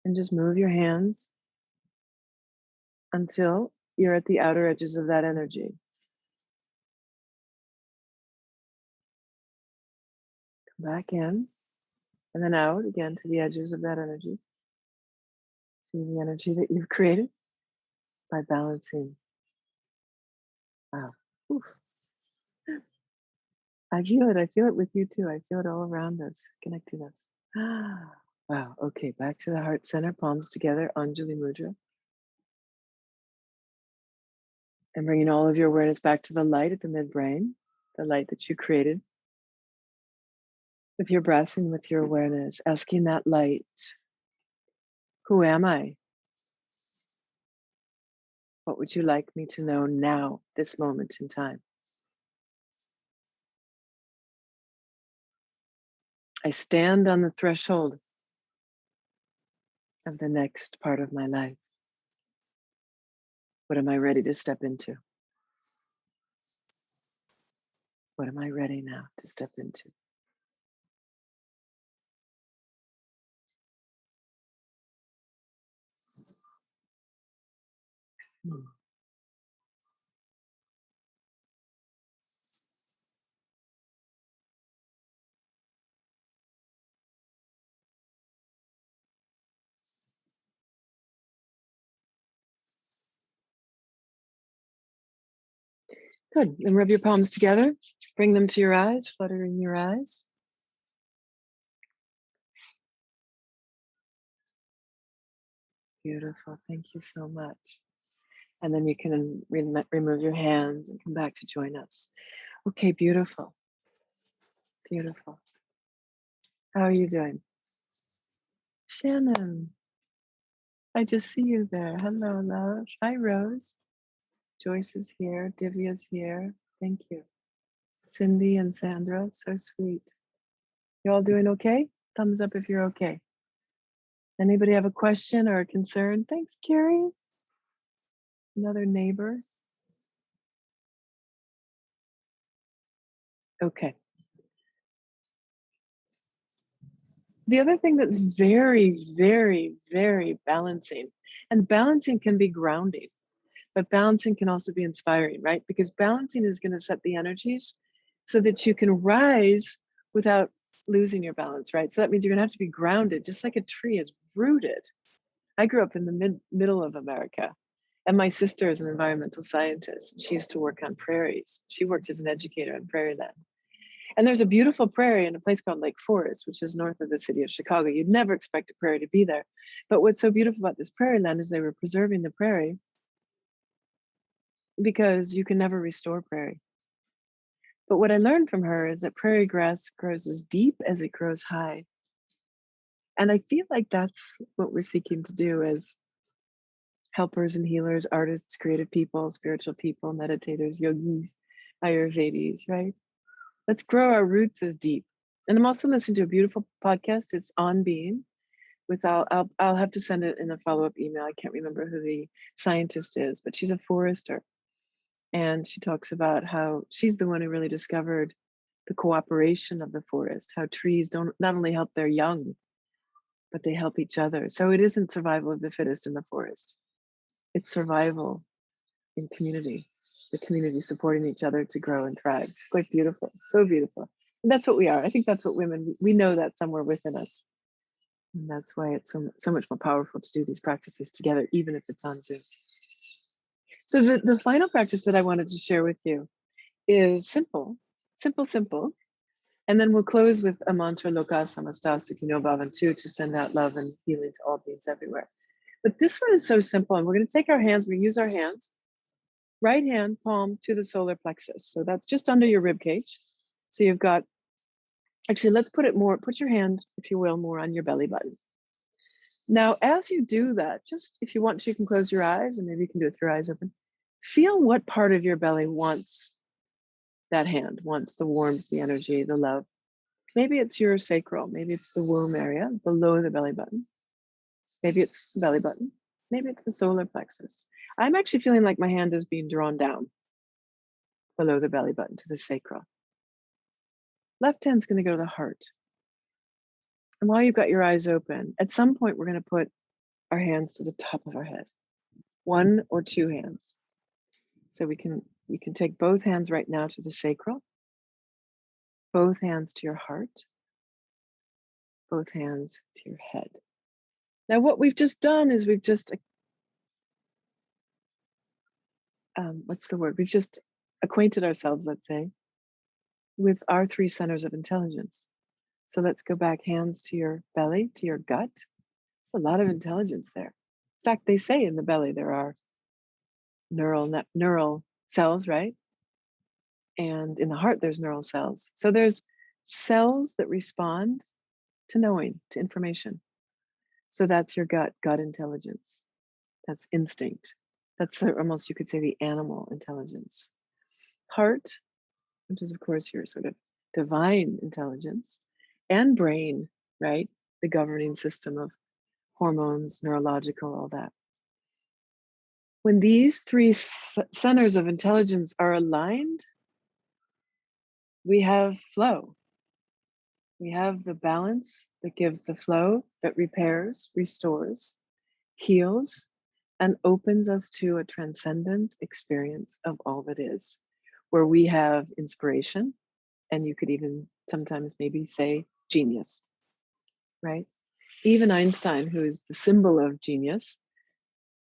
And just move your hands until you're at the outer edges of that energy. Come back in and then out again to the edges of that energy. See the energy that you've created by balancing. Wow. Oof. I feel it. I feel it with you too. I feel it all around us, connecting us. Wow. Okay. Back to the heart center, palms together, Anjali Mudra. And bringing all of your awareness back to the light at the midbrain, the light that you created with your breath and with your awareness, asking that light, who am I? What would you like me to know now, this moment in time? I stand on the threshold of the next part of my life. What am I ready to step into? What am I ready now to step into? Hmm. Good. And rub your palms together. Bring them to your eyes, fluttering your eyes. Beautiful. Thank you so much. And then you can remove your hands and come back to join us. Okay, beautiful. Beautiful. How are you doing? Shannon, I just see you there. Hello, love. Hi, Rose. Joyce is here. Divya's here. Thank you. Cindy and Sandra, so sweet. You all doing okay? Thumbs up if you're okay. Anybody have a question or a concern? Thanks, Carrie. Another neighbor. Okay. The other thing that's very, very, very balancing And balancing can be grounding, but balancing can also be inspiring, right? Because balancing is going to set the energies so that you can rise without losing your balance, right? So that means you're going to have to be grounded, just like a tree is rooted. I grew up in the middle of America, and my sister is an environmental scientist. She used to work on prairies. She worked as an educator on prairie land. And there's a beautiful prairie in a place called Lake Forest, which is north of the city of Chicago. You'd never expect a prairie to be there. But what's so beautiful about this prairie land is they were preserving the prairie because you can never restore prairie. But what I learned from her is that prairie grass grows as deep as it grows high. And I feel like that's what we're seeking to do as helpers and healers, artists, creative people, spiritual people, meditators, yogis, Ayurvedis, right? Let's grow our roots as deep. And I'm also listening to a beautiful podcast. It's On Being. I'll have to send it in a follow-up email. I can't remember who the scientist is, but she's a forester. And she talks about how she's the one who really discovered the cooperation of the forest, how trees don't not only help their young, but they help each other. So it isn't survival of the fittest in the forest. It's survival in community, the community supporting each other to grow and thrive. It's quite beautiful, so beautiful. And that's what we are. I think that's what women, we know that somewhere within us. And that's why it's so much more powerful to do these practices together, even if it's on Zoom. So the final practice that I wanted to share with you is simple, simple, simple. And then we'll close with a mantra, Loka Samasta Sukhino Bhavantu, to send out love and healing to all beings everywhere. But this one is so simple. And we're going to take our hands, we use our hands, right hand palm to the solar plexus. So that's just under your rib cage. So you've got, actually, let's put your hand, if you will, more on your belly button. Now, as you do that, just if you want to, you can close your eyes, or maybe you can do it with your eyes open. Feel what part of your belly wants that hand, wants the warmth, the energy, the love. Maybe it's your sacral, maybe it's the womb area below the belly button. Maybe it's the belly button. Maybe it's the solar plexus. I'm actually feeling like my hand is being drawn down below the belly button to the sacral. Left hand's going to go to the heart. And while you've got your eyes open, at some point we're going to put our hands to the top of our head. One or two hands. So we can take both hands right now to the sacral, both hands to your heart, both hands to your head. Now what we've just done is we've just we've just acquainted ourselves, let's say, with our three centers of intelligence. So let's go back, hands to your belly, to your gut. It's a lot of intelligence there. In fact, they say in the belly there are neural cells, right? And in the heart, there's neural cells. So there's cells that respond to knowing, to information. So that's your gut intelligence. That's instinct. That's almost, you could say, the animal intelligence. Heart, which is, of course, your sort of divine intelligence, and brain, right? The governing system of hormones, neurological, all that. When these three centers of intelligence are aligned, we have flow. We have the balance that gives the flow, that repairs, restores, heals, and opens us to a transcendent experience of all that is, where we have inspiration, and you could even sometimes maybe say genius, right? Even Einstein, who is the symbol of genius,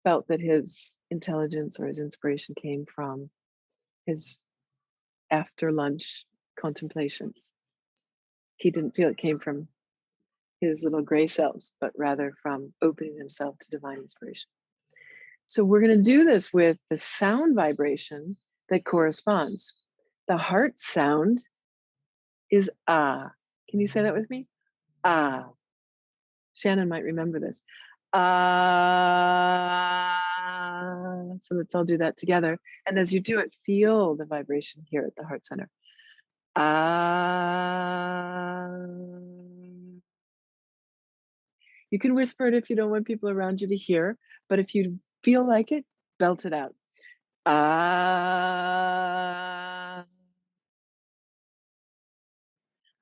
felt that his intelligence or his inspiration came from his after lunch contemplations. He didn't feel it came from his little gray cells, but rather from opening himself to divine inspiration. So we're going to do this with the sound vibration that corresponds. The heart sound is ah. Can you say that with me? Ah. Shannon might remember this. Ah. So let's all do that together. And as you do it, feel the vibration here at the heart center. Ah. You can whisper it if you don't want people around you to hear, but if you feel like it, belt it out. Ah.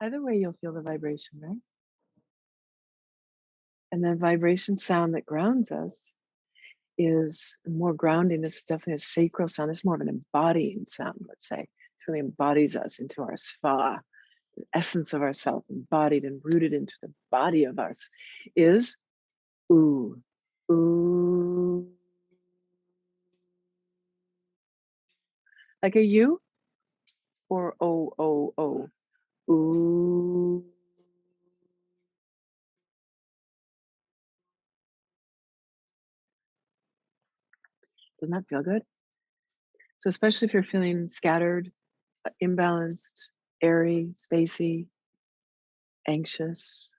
Either way, you'll feel the vibration, right? And then vibration sound that grounds us is more grounding. This is definitely a sacral sound. It's more of an embodying sound, let's say. It really embodies us into our sva, the essence of ourself, embodied and rooted into the body of us, is ooh, ooh. Like a U or O, O, O. Ooh. Doesn't that feel good? So especially if you're feeling scattered, imbalanced, airy, spacey, anxious.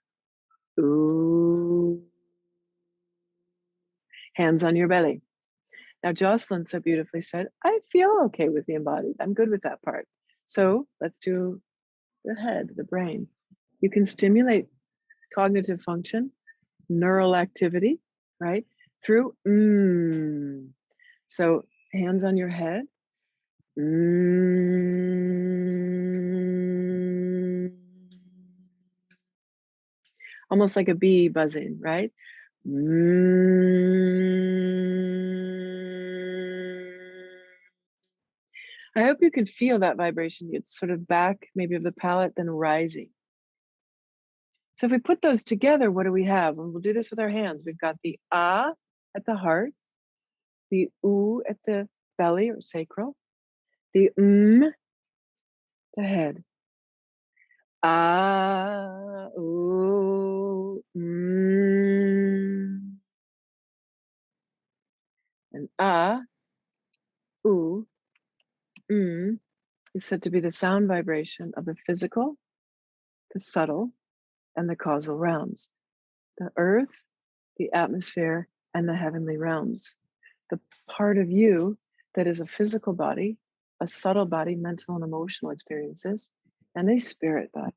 Ooh. Hands on your belly. Now, Jocelyn so beautifully said, I feel okay with the embodied. I'm good with that part. So let's do the head, the brain. You can stimulate cognitive function, neural activity, right? Through So hands on your head. Almost like a bee buzzing, right? I hope you could feel that vibration. It's sort of back, maybe of the palate, then rising. So if we put those together, what do we have? And we'll do this with our hands. We've got the ah at the heart, the oo at the belly or sacral, the the head. Ah, ooh, and ah, ooh, is said to be the sound vibration of the physical, the subtle, and the causal realms. The earth, the atmosphere, and the heavenly realms. The part of you that is a physical body, a subtle body, mental and emotional experiences, and a spirit body.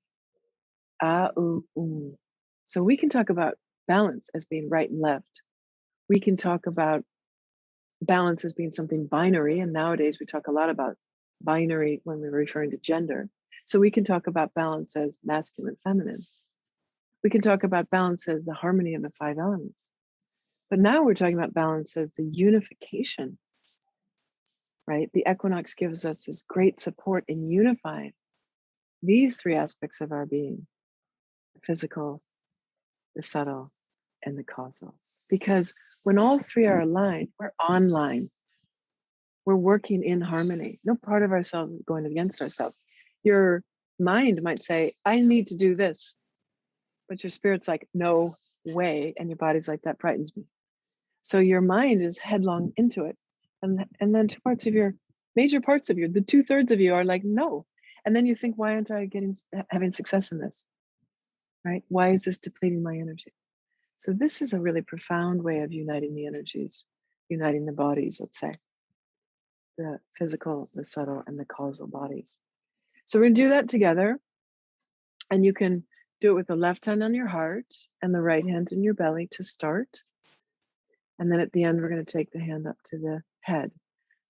Ah, ooh, ooh. So we can talk about balance as being right and left. We can talk about balance as being something binary. And nowadays we talk a lot about binary when we're referring to gender. So we can talk about balance as masculine, feminine. We can talk about balance as the harmony of the five elements. But now we're talking about balance as the unification, right? The equinox gives us this great support in unifying these three aspects of our being: the physical, the subtle, and the causal. Because when all three are aligned, we're online. We're working in harmony. No part of ourselves is going against ourselves. Your mind might say, I need to do this. But your spirit's like, no way. And your body's like, that frightens me. So your mind is headlong into it. And then major parts of you, the 2/3 of you are like, no. And then you think, why aren't I having success in this? Right? Why is this depleting my energy? So this is a really profound way of uniting the energies, uniting the bodies, let's say, the physical, the subtle, and the causal bodies. So we're gonna do that together. And you can do it with the left hand on your heart and the right hand in your belly to start. And then at the end, we're going to take the hand up to the head.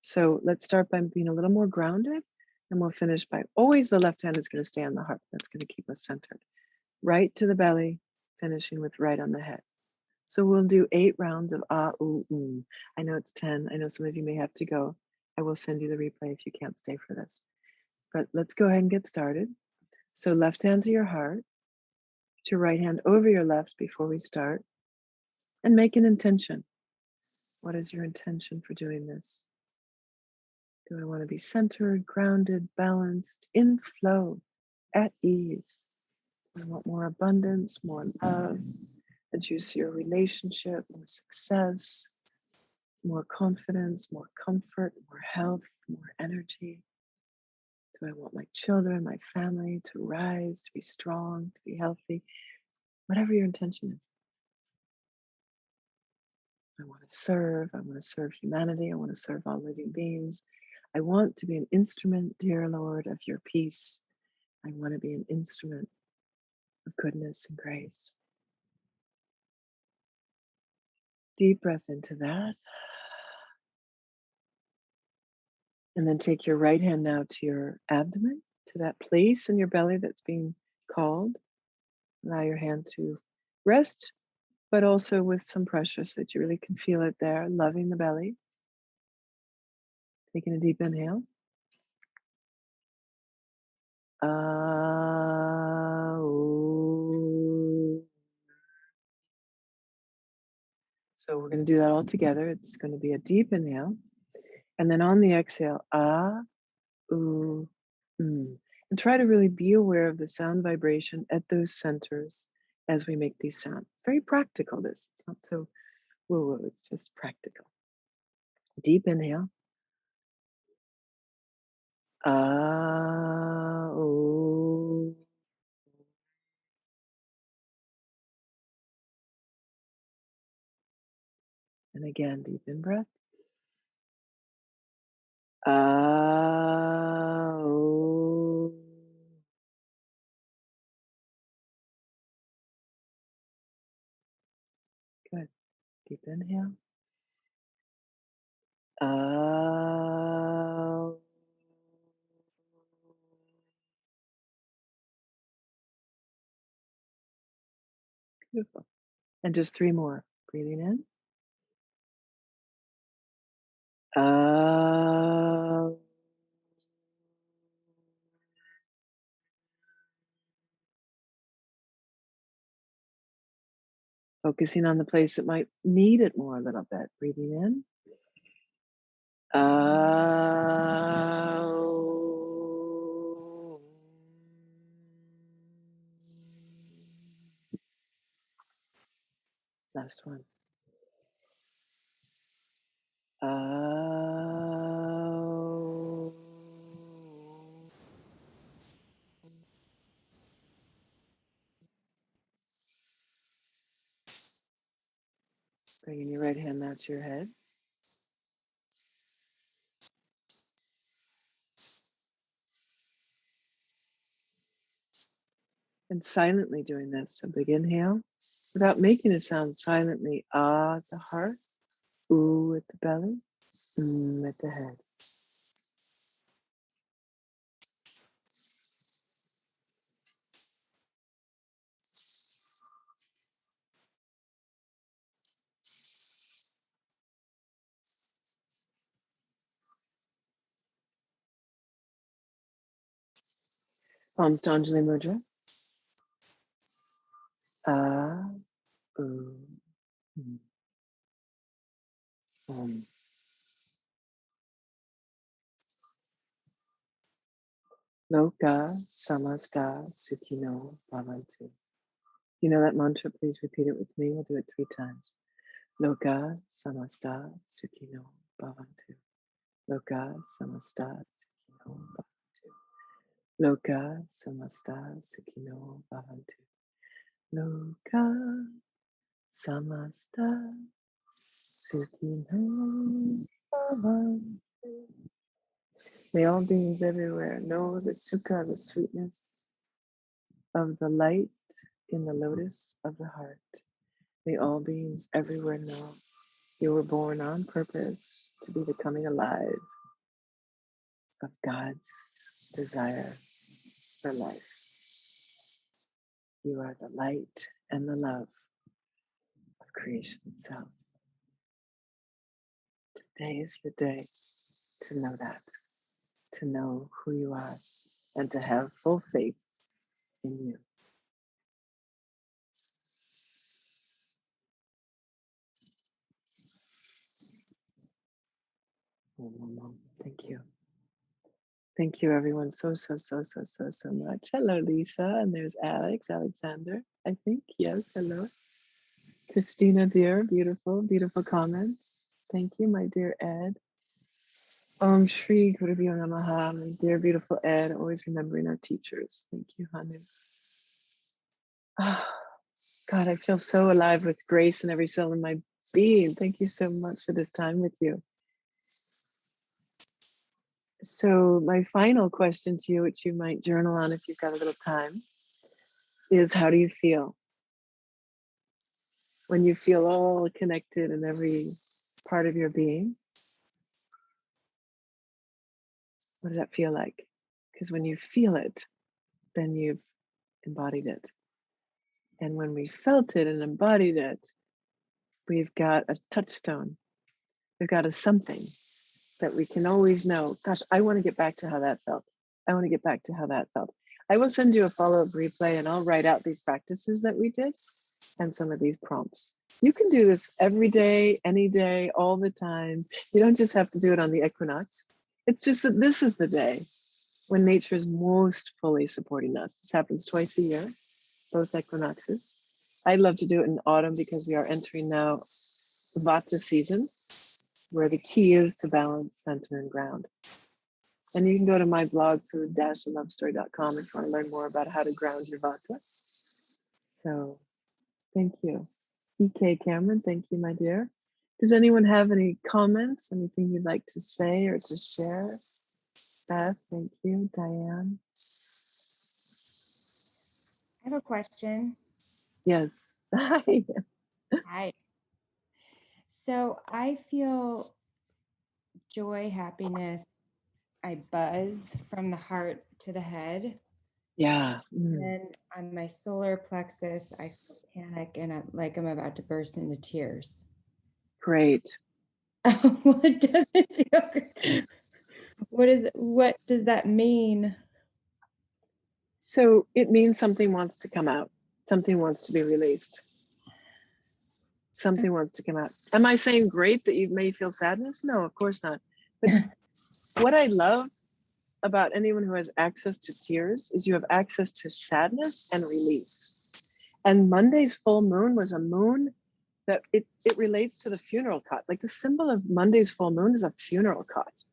So let's start by being a little more grounded, and we'll finish by always the left hand is going to stay on the heart. That's going to keep us centered. Right to the belly, finishing with right on the head. So we'll do 8 rounds of ah, ooh. I know it's 10. I know some of you may have to go. I will send you the replay if you can't stay for this. But let's go ahead and get started. So left hand to your heart, put your right hand over your left before we start, and make an intention. What is your intention for doing this? Do I want to be centered, grounded, balanced, in flow, at ease? Do I want more abundance, more love, a juicier relationship, more success, more confidence, more comfort, more health, more energy? Do I want my children, my family to rise, to be strong, to be healthy? Whatever your intention is. I want to serve humanity, I want to serve all living beings. I want to be an instrument, dear Lord, of your peace. I want to be an instrument of goodness and grace. Deep breath into that. And then take your right hand now to your abdomen, to that place in your belly that's being called. Allow your hand to rest but also with some pressure so that you really can feel it there, loving the belly. Taking a deep inhale. Ooh. So we're going to do that all together. It's going to be a deep inhale. And then on the exhale, ooh, mm. And try to really be aware of the sound vibration at those centers as we make these sounds. Very practical, this. It's not so woo-woo, it's just practical. Deep inhale. Ooh. And again, deep in breath. Ooh. Good. Deep inhale. Beautiful. And just 3 more. Breathing in. Out. Focusing on the place that might need it more a little bit. Breathing in. Out. Last one. Out. Bringing your right hand out to your head. And silently doing this. So big inhale. Without making a sound, silently. At the heart. Ooh at the belly. At the head. Palms to Anjali Mudra. Ooh. Om. Loka samasta sukhino bhavantu. You know that mantra, please repeat it with me. We'll do it 3 times. Loka samasta sukhino bhavantu. Loka samasta sukhino bhavantu. Loka samasta sukhino bhavantu. Loka samasta sukhino bhavantu. May all beings everywhere know the sukha, the sweetness of the light in the lotus of the heart. May all beings everywhere know you were born on purpose to be the coming alive of God's desire for life. You are the light and the love of creation itself. Today is your day to know that, to know who you are, and to have full faith in you. Thank you. Thank you, everyone, so much. Hello, Lisa, and there's Alexander, I think. Yes, hello. Christina, dear, beautiful, beautiful comments. Thank you, my dear Ed. Om Shri Gurubhyo Namaha, my dear, beautiful Ed, always remembering our teachers. Thank you, Hanu. Oh, God, I feel so alive with grace in every cell in my being. Thank you so much for this time with you. So my final question to you, which you might journal on if you've got a little time, is how do you feel? When you feel all connected in every part of your being, what does that feel like? Because when you feel it, then you've embodied it. And when we felt it and embodied it, We've got a touchstone. We've got a something that we can always know. Gosh, I want to get back to how that felt. I want to get back to how that felt. I will send you a follow-up replay and I'll write out these practices that we did and some of these prompts. You can do this every day, any day, all the time. You don't just have to do it on the equinox. It's just that this is the day when nature is most fully supporting us. This happens twice a year, both equinoxes. I love to do it in autumn because we are entering now Vata season, where the key is to balance, center, and ground. And you can go to my blog, food-lovestory.com, if you want to learn more about how to ground your Vata. So thank you. EK Cameron, thank you, my dear. Does anyone have any comments, anything you'd like to say or to share? Beth, thank you. Diane? I have a question. Yes. Hi. Hi. So I feel joy, happiness. I buzz from the heart to the head. Yeah. Then on my solar plexus, I feel panic and like I'm about to burst into tears. Great. What does it feel? What does that mean? So it means something wants to come out. Something wants to be released. Something wants to come out. Am I saying great that you may feel sadness? No, of course not. But what I love about anyone who has access to tears is you have access to sadness and release. And Monday's full moon was a moon that it relates to the funeral cot. Like the symbol of Monday's full moon is a funeral cot.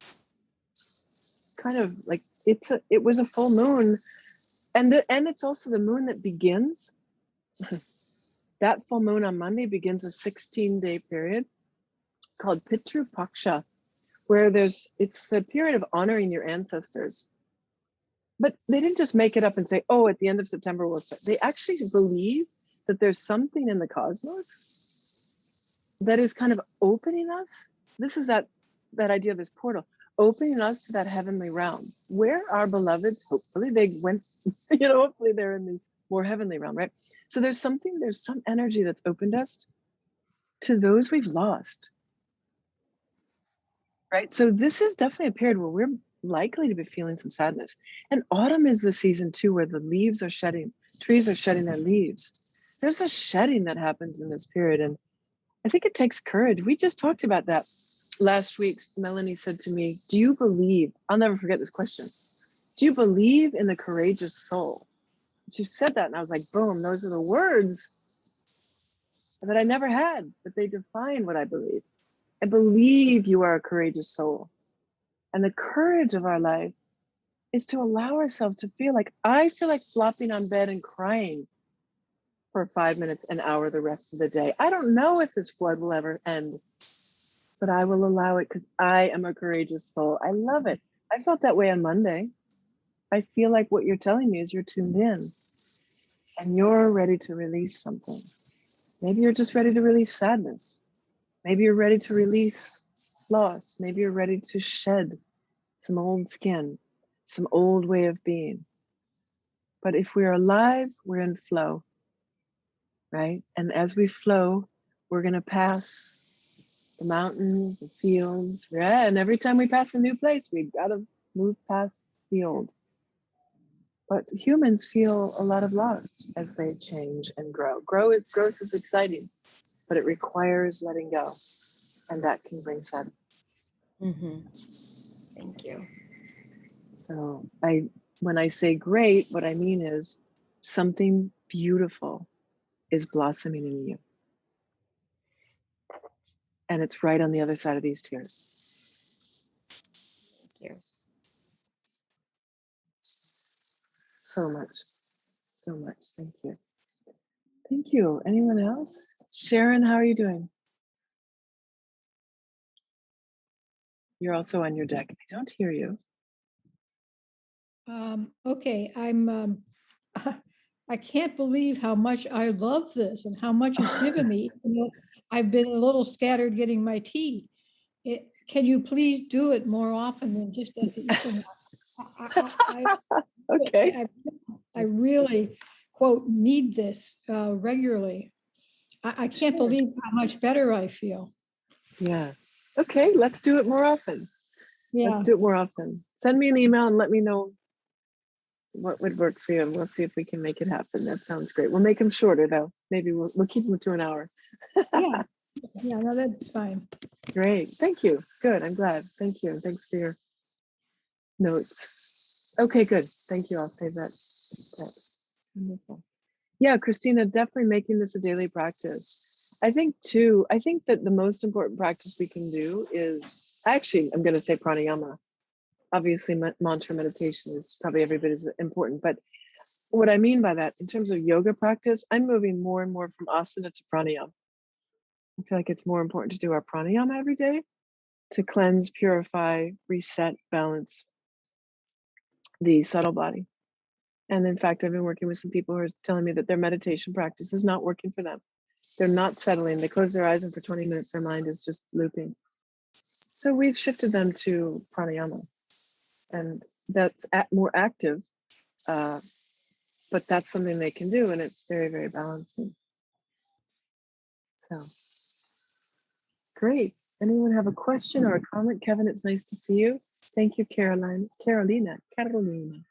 Kind of like it was a full moon. And it's also the moon that begins. That full moon on Monday begins a 16-day period called Pitru Paksha, where it's a period of honoring your ancestors. But they didn't just make it up and say, oh, at the end of September we'll start. They actually believe that there's something in the cosmos that is kind of opening us. This is that idea of this portal, opening us to that heavenly realm where our beloveds, hopefully they went, hopefully they're in the more heavenly realm, right? So there's some energy that's opened us to those we've lost, right? So this is definitely a period where we're likely to be feeling some sadness. And autumn is the season too, where the leaves are shedding, trees are shedding their leaves. There's a shedding that happens in this period. And I think it takes courage. We just talked about that last week. Melanie said to me, do you believe, I'll never forget this question, do you believe in the courageous soul? She said that and I was like, boom, those are the words that I never had, but they define what I believe. I believe you are a courageous soul. And the courage of our life is to allow ourselves to feel like, I feel like flopping on bed and crying for 5 minutes, an hour, the rest of the day. I don't know if this flood will ever end, but I will allow it because I am a courageous soul. I love it. I felt that way on Monday. I feel like what you're telling me is you're tuned in and you're ready to release something. Maybe you're just ready to release sadness. Maybe you're ready to release loss. Maybe you're ready to shed some old skin, some old way of being. But if we're alive, we're in flow, right? And as we flow, we're going to pass the mountains, the fields. Yeah, and every time we pass a new place, we've got to move past the old. But humans feel a lot of loss as they change and grow. Growth is exciting, but it requires letting go, and that can bring sadness. Thank you. So when I say great, what I mean is something beautiful is blossoming in you. And it's right on the other side of these tears. Thank you. So much. Thank you. Thank you. Anyone else? Sharon, how are you doing? You're also on your deck. I don't hear you. Okay, I can't believe how much I love this and how much it's given me. I've been a little scattered getting my tea. Can you please do it more often than just at the equinox? Okay. I really, quote, need this regularly. I can't believe how much better I feel. Yeah. Okay, let's do it more often. Yeah. Let's do it more often. Send me an email and let me know what would work for you, and we'll see if we can make it happen. That sounds great. We'll make them shorter though. Maybe we'll keep them to an hour. Yeah. Yeah, no, that's fine. Great. Thank you. Good. I'm glad. Thank you. And thanks for your notes. Okay, good. Thank you. I'll save that. Wonderful. Yeah, Christina, definitely making this a daily practice. I think that the most important practice we can do is, actually, I'm going to say pranayama. Obviously, mantra meditation is probably every bit as important. But what I mean by that, in terms of yoga practice, I'm moving more and more from asana to pranayama. I feel like it's more important to do our pranayama every day to cleanse, purify, reset, balance the subtle body. And in fact, I've been working with some people who are telling me that their meditation practice is not working for them. They're not settling. They close their eyes and for 20 minutes, their mind is just looping. So we've shifted them to pranayama. And that's more active, but that's something they can do, and it's very, very balancing. So great. Anyone have a question or a comment? Kevin, it's nice to see you. Thank you, Carolina, Kimberly.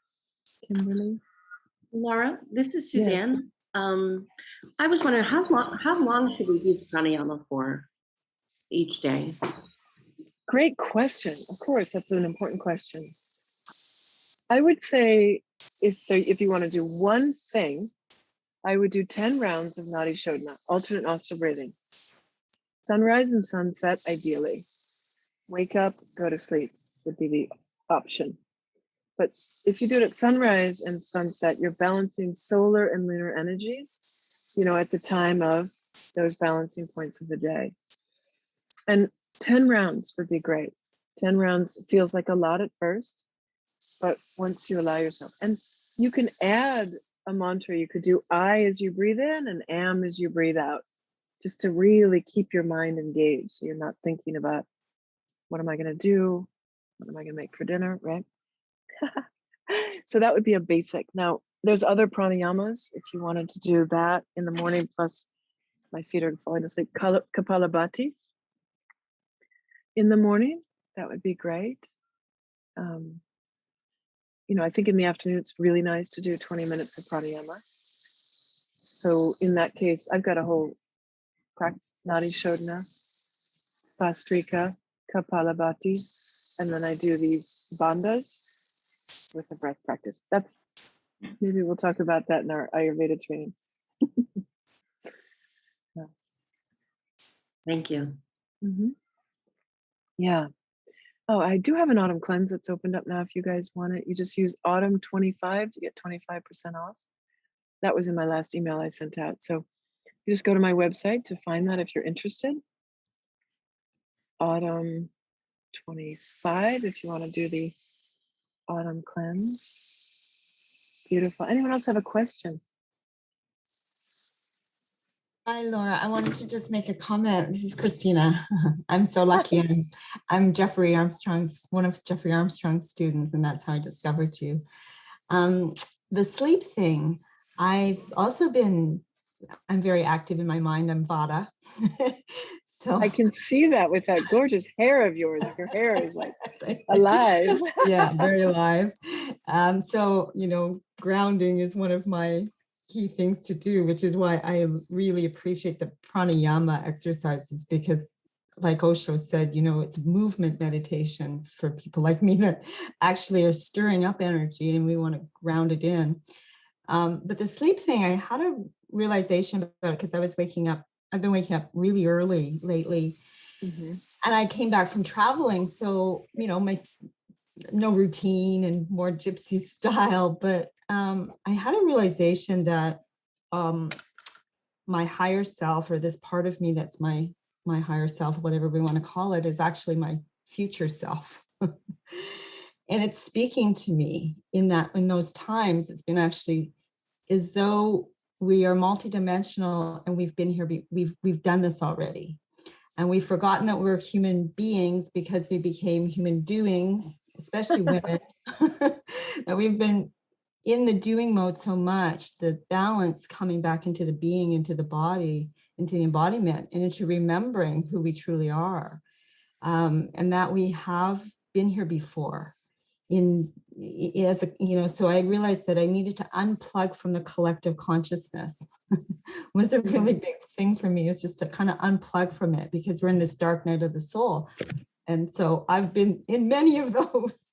Laura, this is Yes. Suzanne. I was wondering how long should we do pranayama for each day? Great question. Of course, that's an important question. I would say if you want to do one thing, I would do 10 rounds of Nadi Shodhana, alternate nostril breathing. Sunrise and sunset, ideally. Wake up, go to sleep would be the option. But if you do it at sunrise and sunset, you're balancing solar and lunar energies, at the time of those balancing points of the day. And 10 rounds would be great. 10 rounds feels like a lot at first, but once you allow yourself, and you can add a mantra, you could do I as you breathe in and am as you breathe out, just to really keep your mind engaged. So you're not thinking about, what am I going to do? What am I going to make for dinner, right? So that would be a basic. Now, there's other pranayamas if you wanted to do that in the morning, plus my feet are falling asleep. Kapalabhati in the morning, that would be great. I think in the afternoon, it's really nice to do 20 minutes of pranayama. So in that case, I've got a whole practice, Nadi Shodhana, Vastrika, Kapalabhati, and then I do these bandhas with a breath practice. Maybe we'll talk about that in our Ayurveda training. Yeah. Thank you. Mm-hmm. Yeah. Oh, I do have an autumn cleanse that's opened up now. If you guys want it, you just use autumn 25 to get 25% off. That was in my last email I sent out. So you just go to my website to find that if you're interested. Autumn 25, if you want to do the autumn cleanse. Beautiful. Anyone else have a question? Hi, Laura. I wanted to just make a comment. This is Christina. I'm so lucky. I'm Jeffrey Armstrong's, one of Jeffrey Armstrong's students, and that's how I discovered you. The sleep thing, I'm very active in my mind. I'm Vata. So I can see that with that gorgeous hair of yours. Your hair is like alive. Yeah, very alive. So, grounding is one of my key things to do, which is why I really appreciate the pranayama exercises, because like Osho said, it's movement meditation for people like me that actually are stirring up energy and we want to ground it in. But the sleep thing, I had a realization about it because I've been waking up really early lately. Mm-hmm. And I came back from traveling. So, my no routine and more gypsy style, but I had a realization that my higher self, or this part of me that's my higher self, whatever we want to call it, is actually my future self. And it's speaking to me in those times. It's been actually as though we are multidimensional and we've been here, we've done this already. And we've forgotten that we're human beings because we became human doings, especially women, that we've been in the doing mode so much, the balance coming back into the being, into the body, into the embodiment and into remembering who we truly are, and that we have been here before. So I realized that I needed to unplug from the collective consciousness. Was a really big thing for me. It was just to kind of unplug from it, because we're in this dark night of the soul. And so I've been in many of those.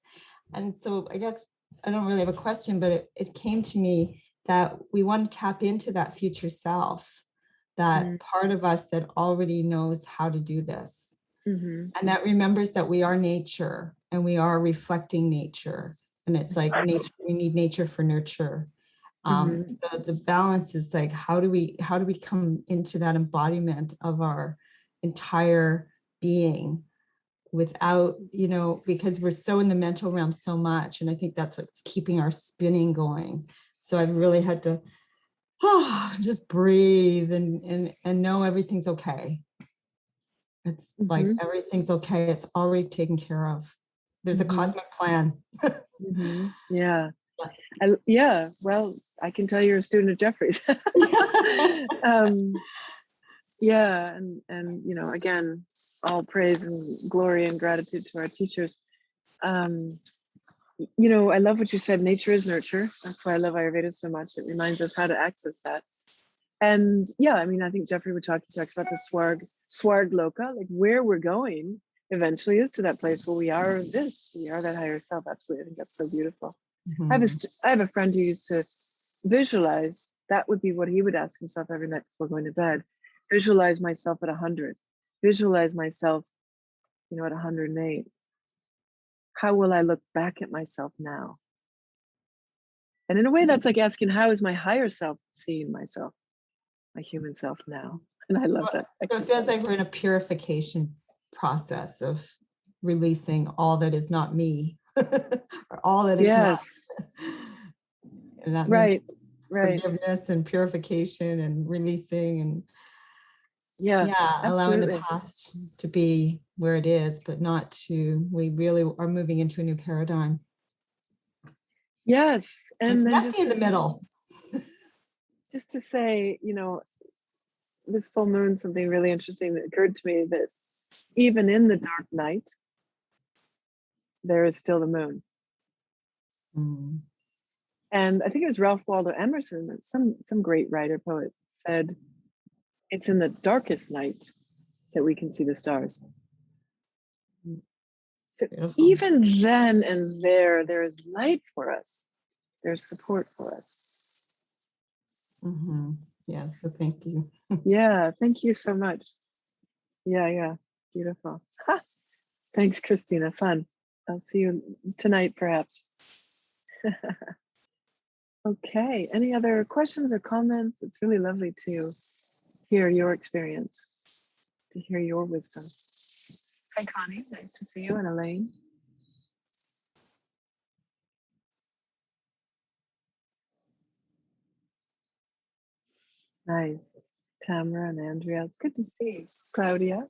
And so I guess I don't really have a question, but it came to me that we want to tap into that future self, that part of us that already knows how to do this. And that remembers that we are nature and we are reflecting nature. And it's like nature, we need nature for nurture. So the balance is like, how do we come into that embodiment of our entire being without, because we're so in the mental realm so much. And I think that's what's keeping our spinning going. So I've really had to just breathe and know everything's okay. It's like everything's okay. It's already taken care of. There's a cosmic plan. Yeah. Well, I can tell you're a student of Jeffrey's. Yeah. And, again, all praise and glory and gratitude to our teachers. I love what you said. Nature is nurture. That's why I love Ayurveda so much. It reminds us how to access that. And yeah, I think Jeffrey talks about the Swarg Loka, like where we're going eventually is to that place where we are that higher self. Absolutely. I think that's so beautiful. I have a friend who used to visualize, that would be what he would ask himself every night before going to bed. Visualize myself at 100. Visualize myself, at 108. How will I look back at myself now? And in a way, that's like asking, how is my higher self seeing myself, my human self now? And I love that. So it feels like we're in a purification process of releasing all that is not me, or all that is not. And that means forgiveness and purification and releasing and allowing the past to be where it is, but not to. We really are moving into a new paradigm. Yes, and then just in the middle. Just to say, this full moon, something really interesting that occurred to me, that even in the dark night, there is still the moon. And I think it was Ralph Waldo Emerson, some great writer, poet, said, it's in the darkest night that we can see the stars. So even then and there is light for us. There's support for us. Yeah, so thank you. Yeah, thank you so much. Yeah, beautiful. Thanks, Christina, fun. I'll see you tonight, perhaps. Okay, any other questions or comments? It's really lovely to hear your experience, to hear your wisdom. Hi, Connie, nice to see you, and Elaine. Nice. Tamara and Andrea, it's good to see you. Claudia.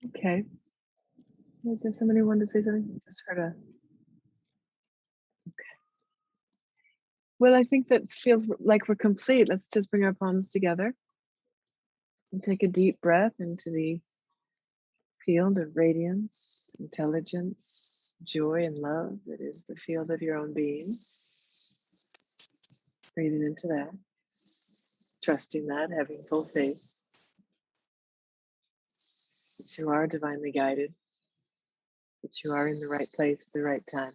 Okay. Is there somebody who wanted to say something? Just heard a. Okay. Well, I think that feels like we're complete. Let's just bring our palms together and take a deep breath into the field of radiance, intelligence, joy, and love that is the field of your own being. Breathing into that, trusting that, having full faith that you are divinely guided, that you are in the right place at the right time.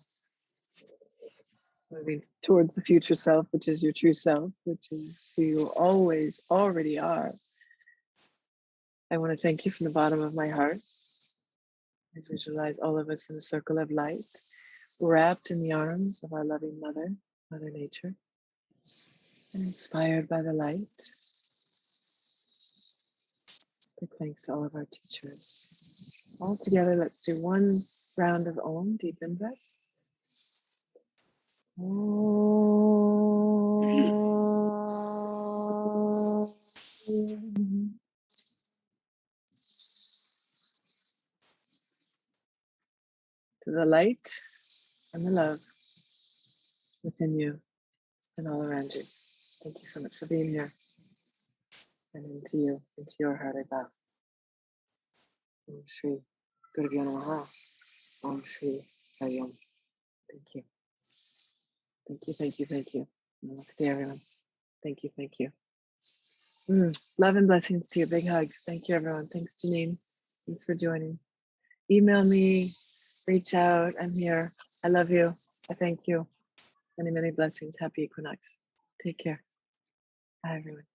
Moving towards the future self, which is your true self, which is who you always already are. I want to thank you from the bottom of my heart. I visualize all of us in a circle of light, wrapped in the arms of our loving Mother, Mother Nature, and inspired by the light. Big thanks to all of our teachers. All together, let's do one round of Om, deep in breath. To the light and the love within you. and all around you. Thank you so much for being here. And into you, into your heart, I bow. Om Shri Gurubhyo Namaha. Om Shri Hari Om. Thank you. Thank you, thank you, thank you. Namaste, everyone. Thank you, thank you. Love and blessings to you. Big hugs. Thank you, everyone. Thanks, Janine. Thanks for joining. Email me, reach out. I'm here. I love you. I thank you. Many, many blessings. Happy equinox. Take care. Bye, everyone.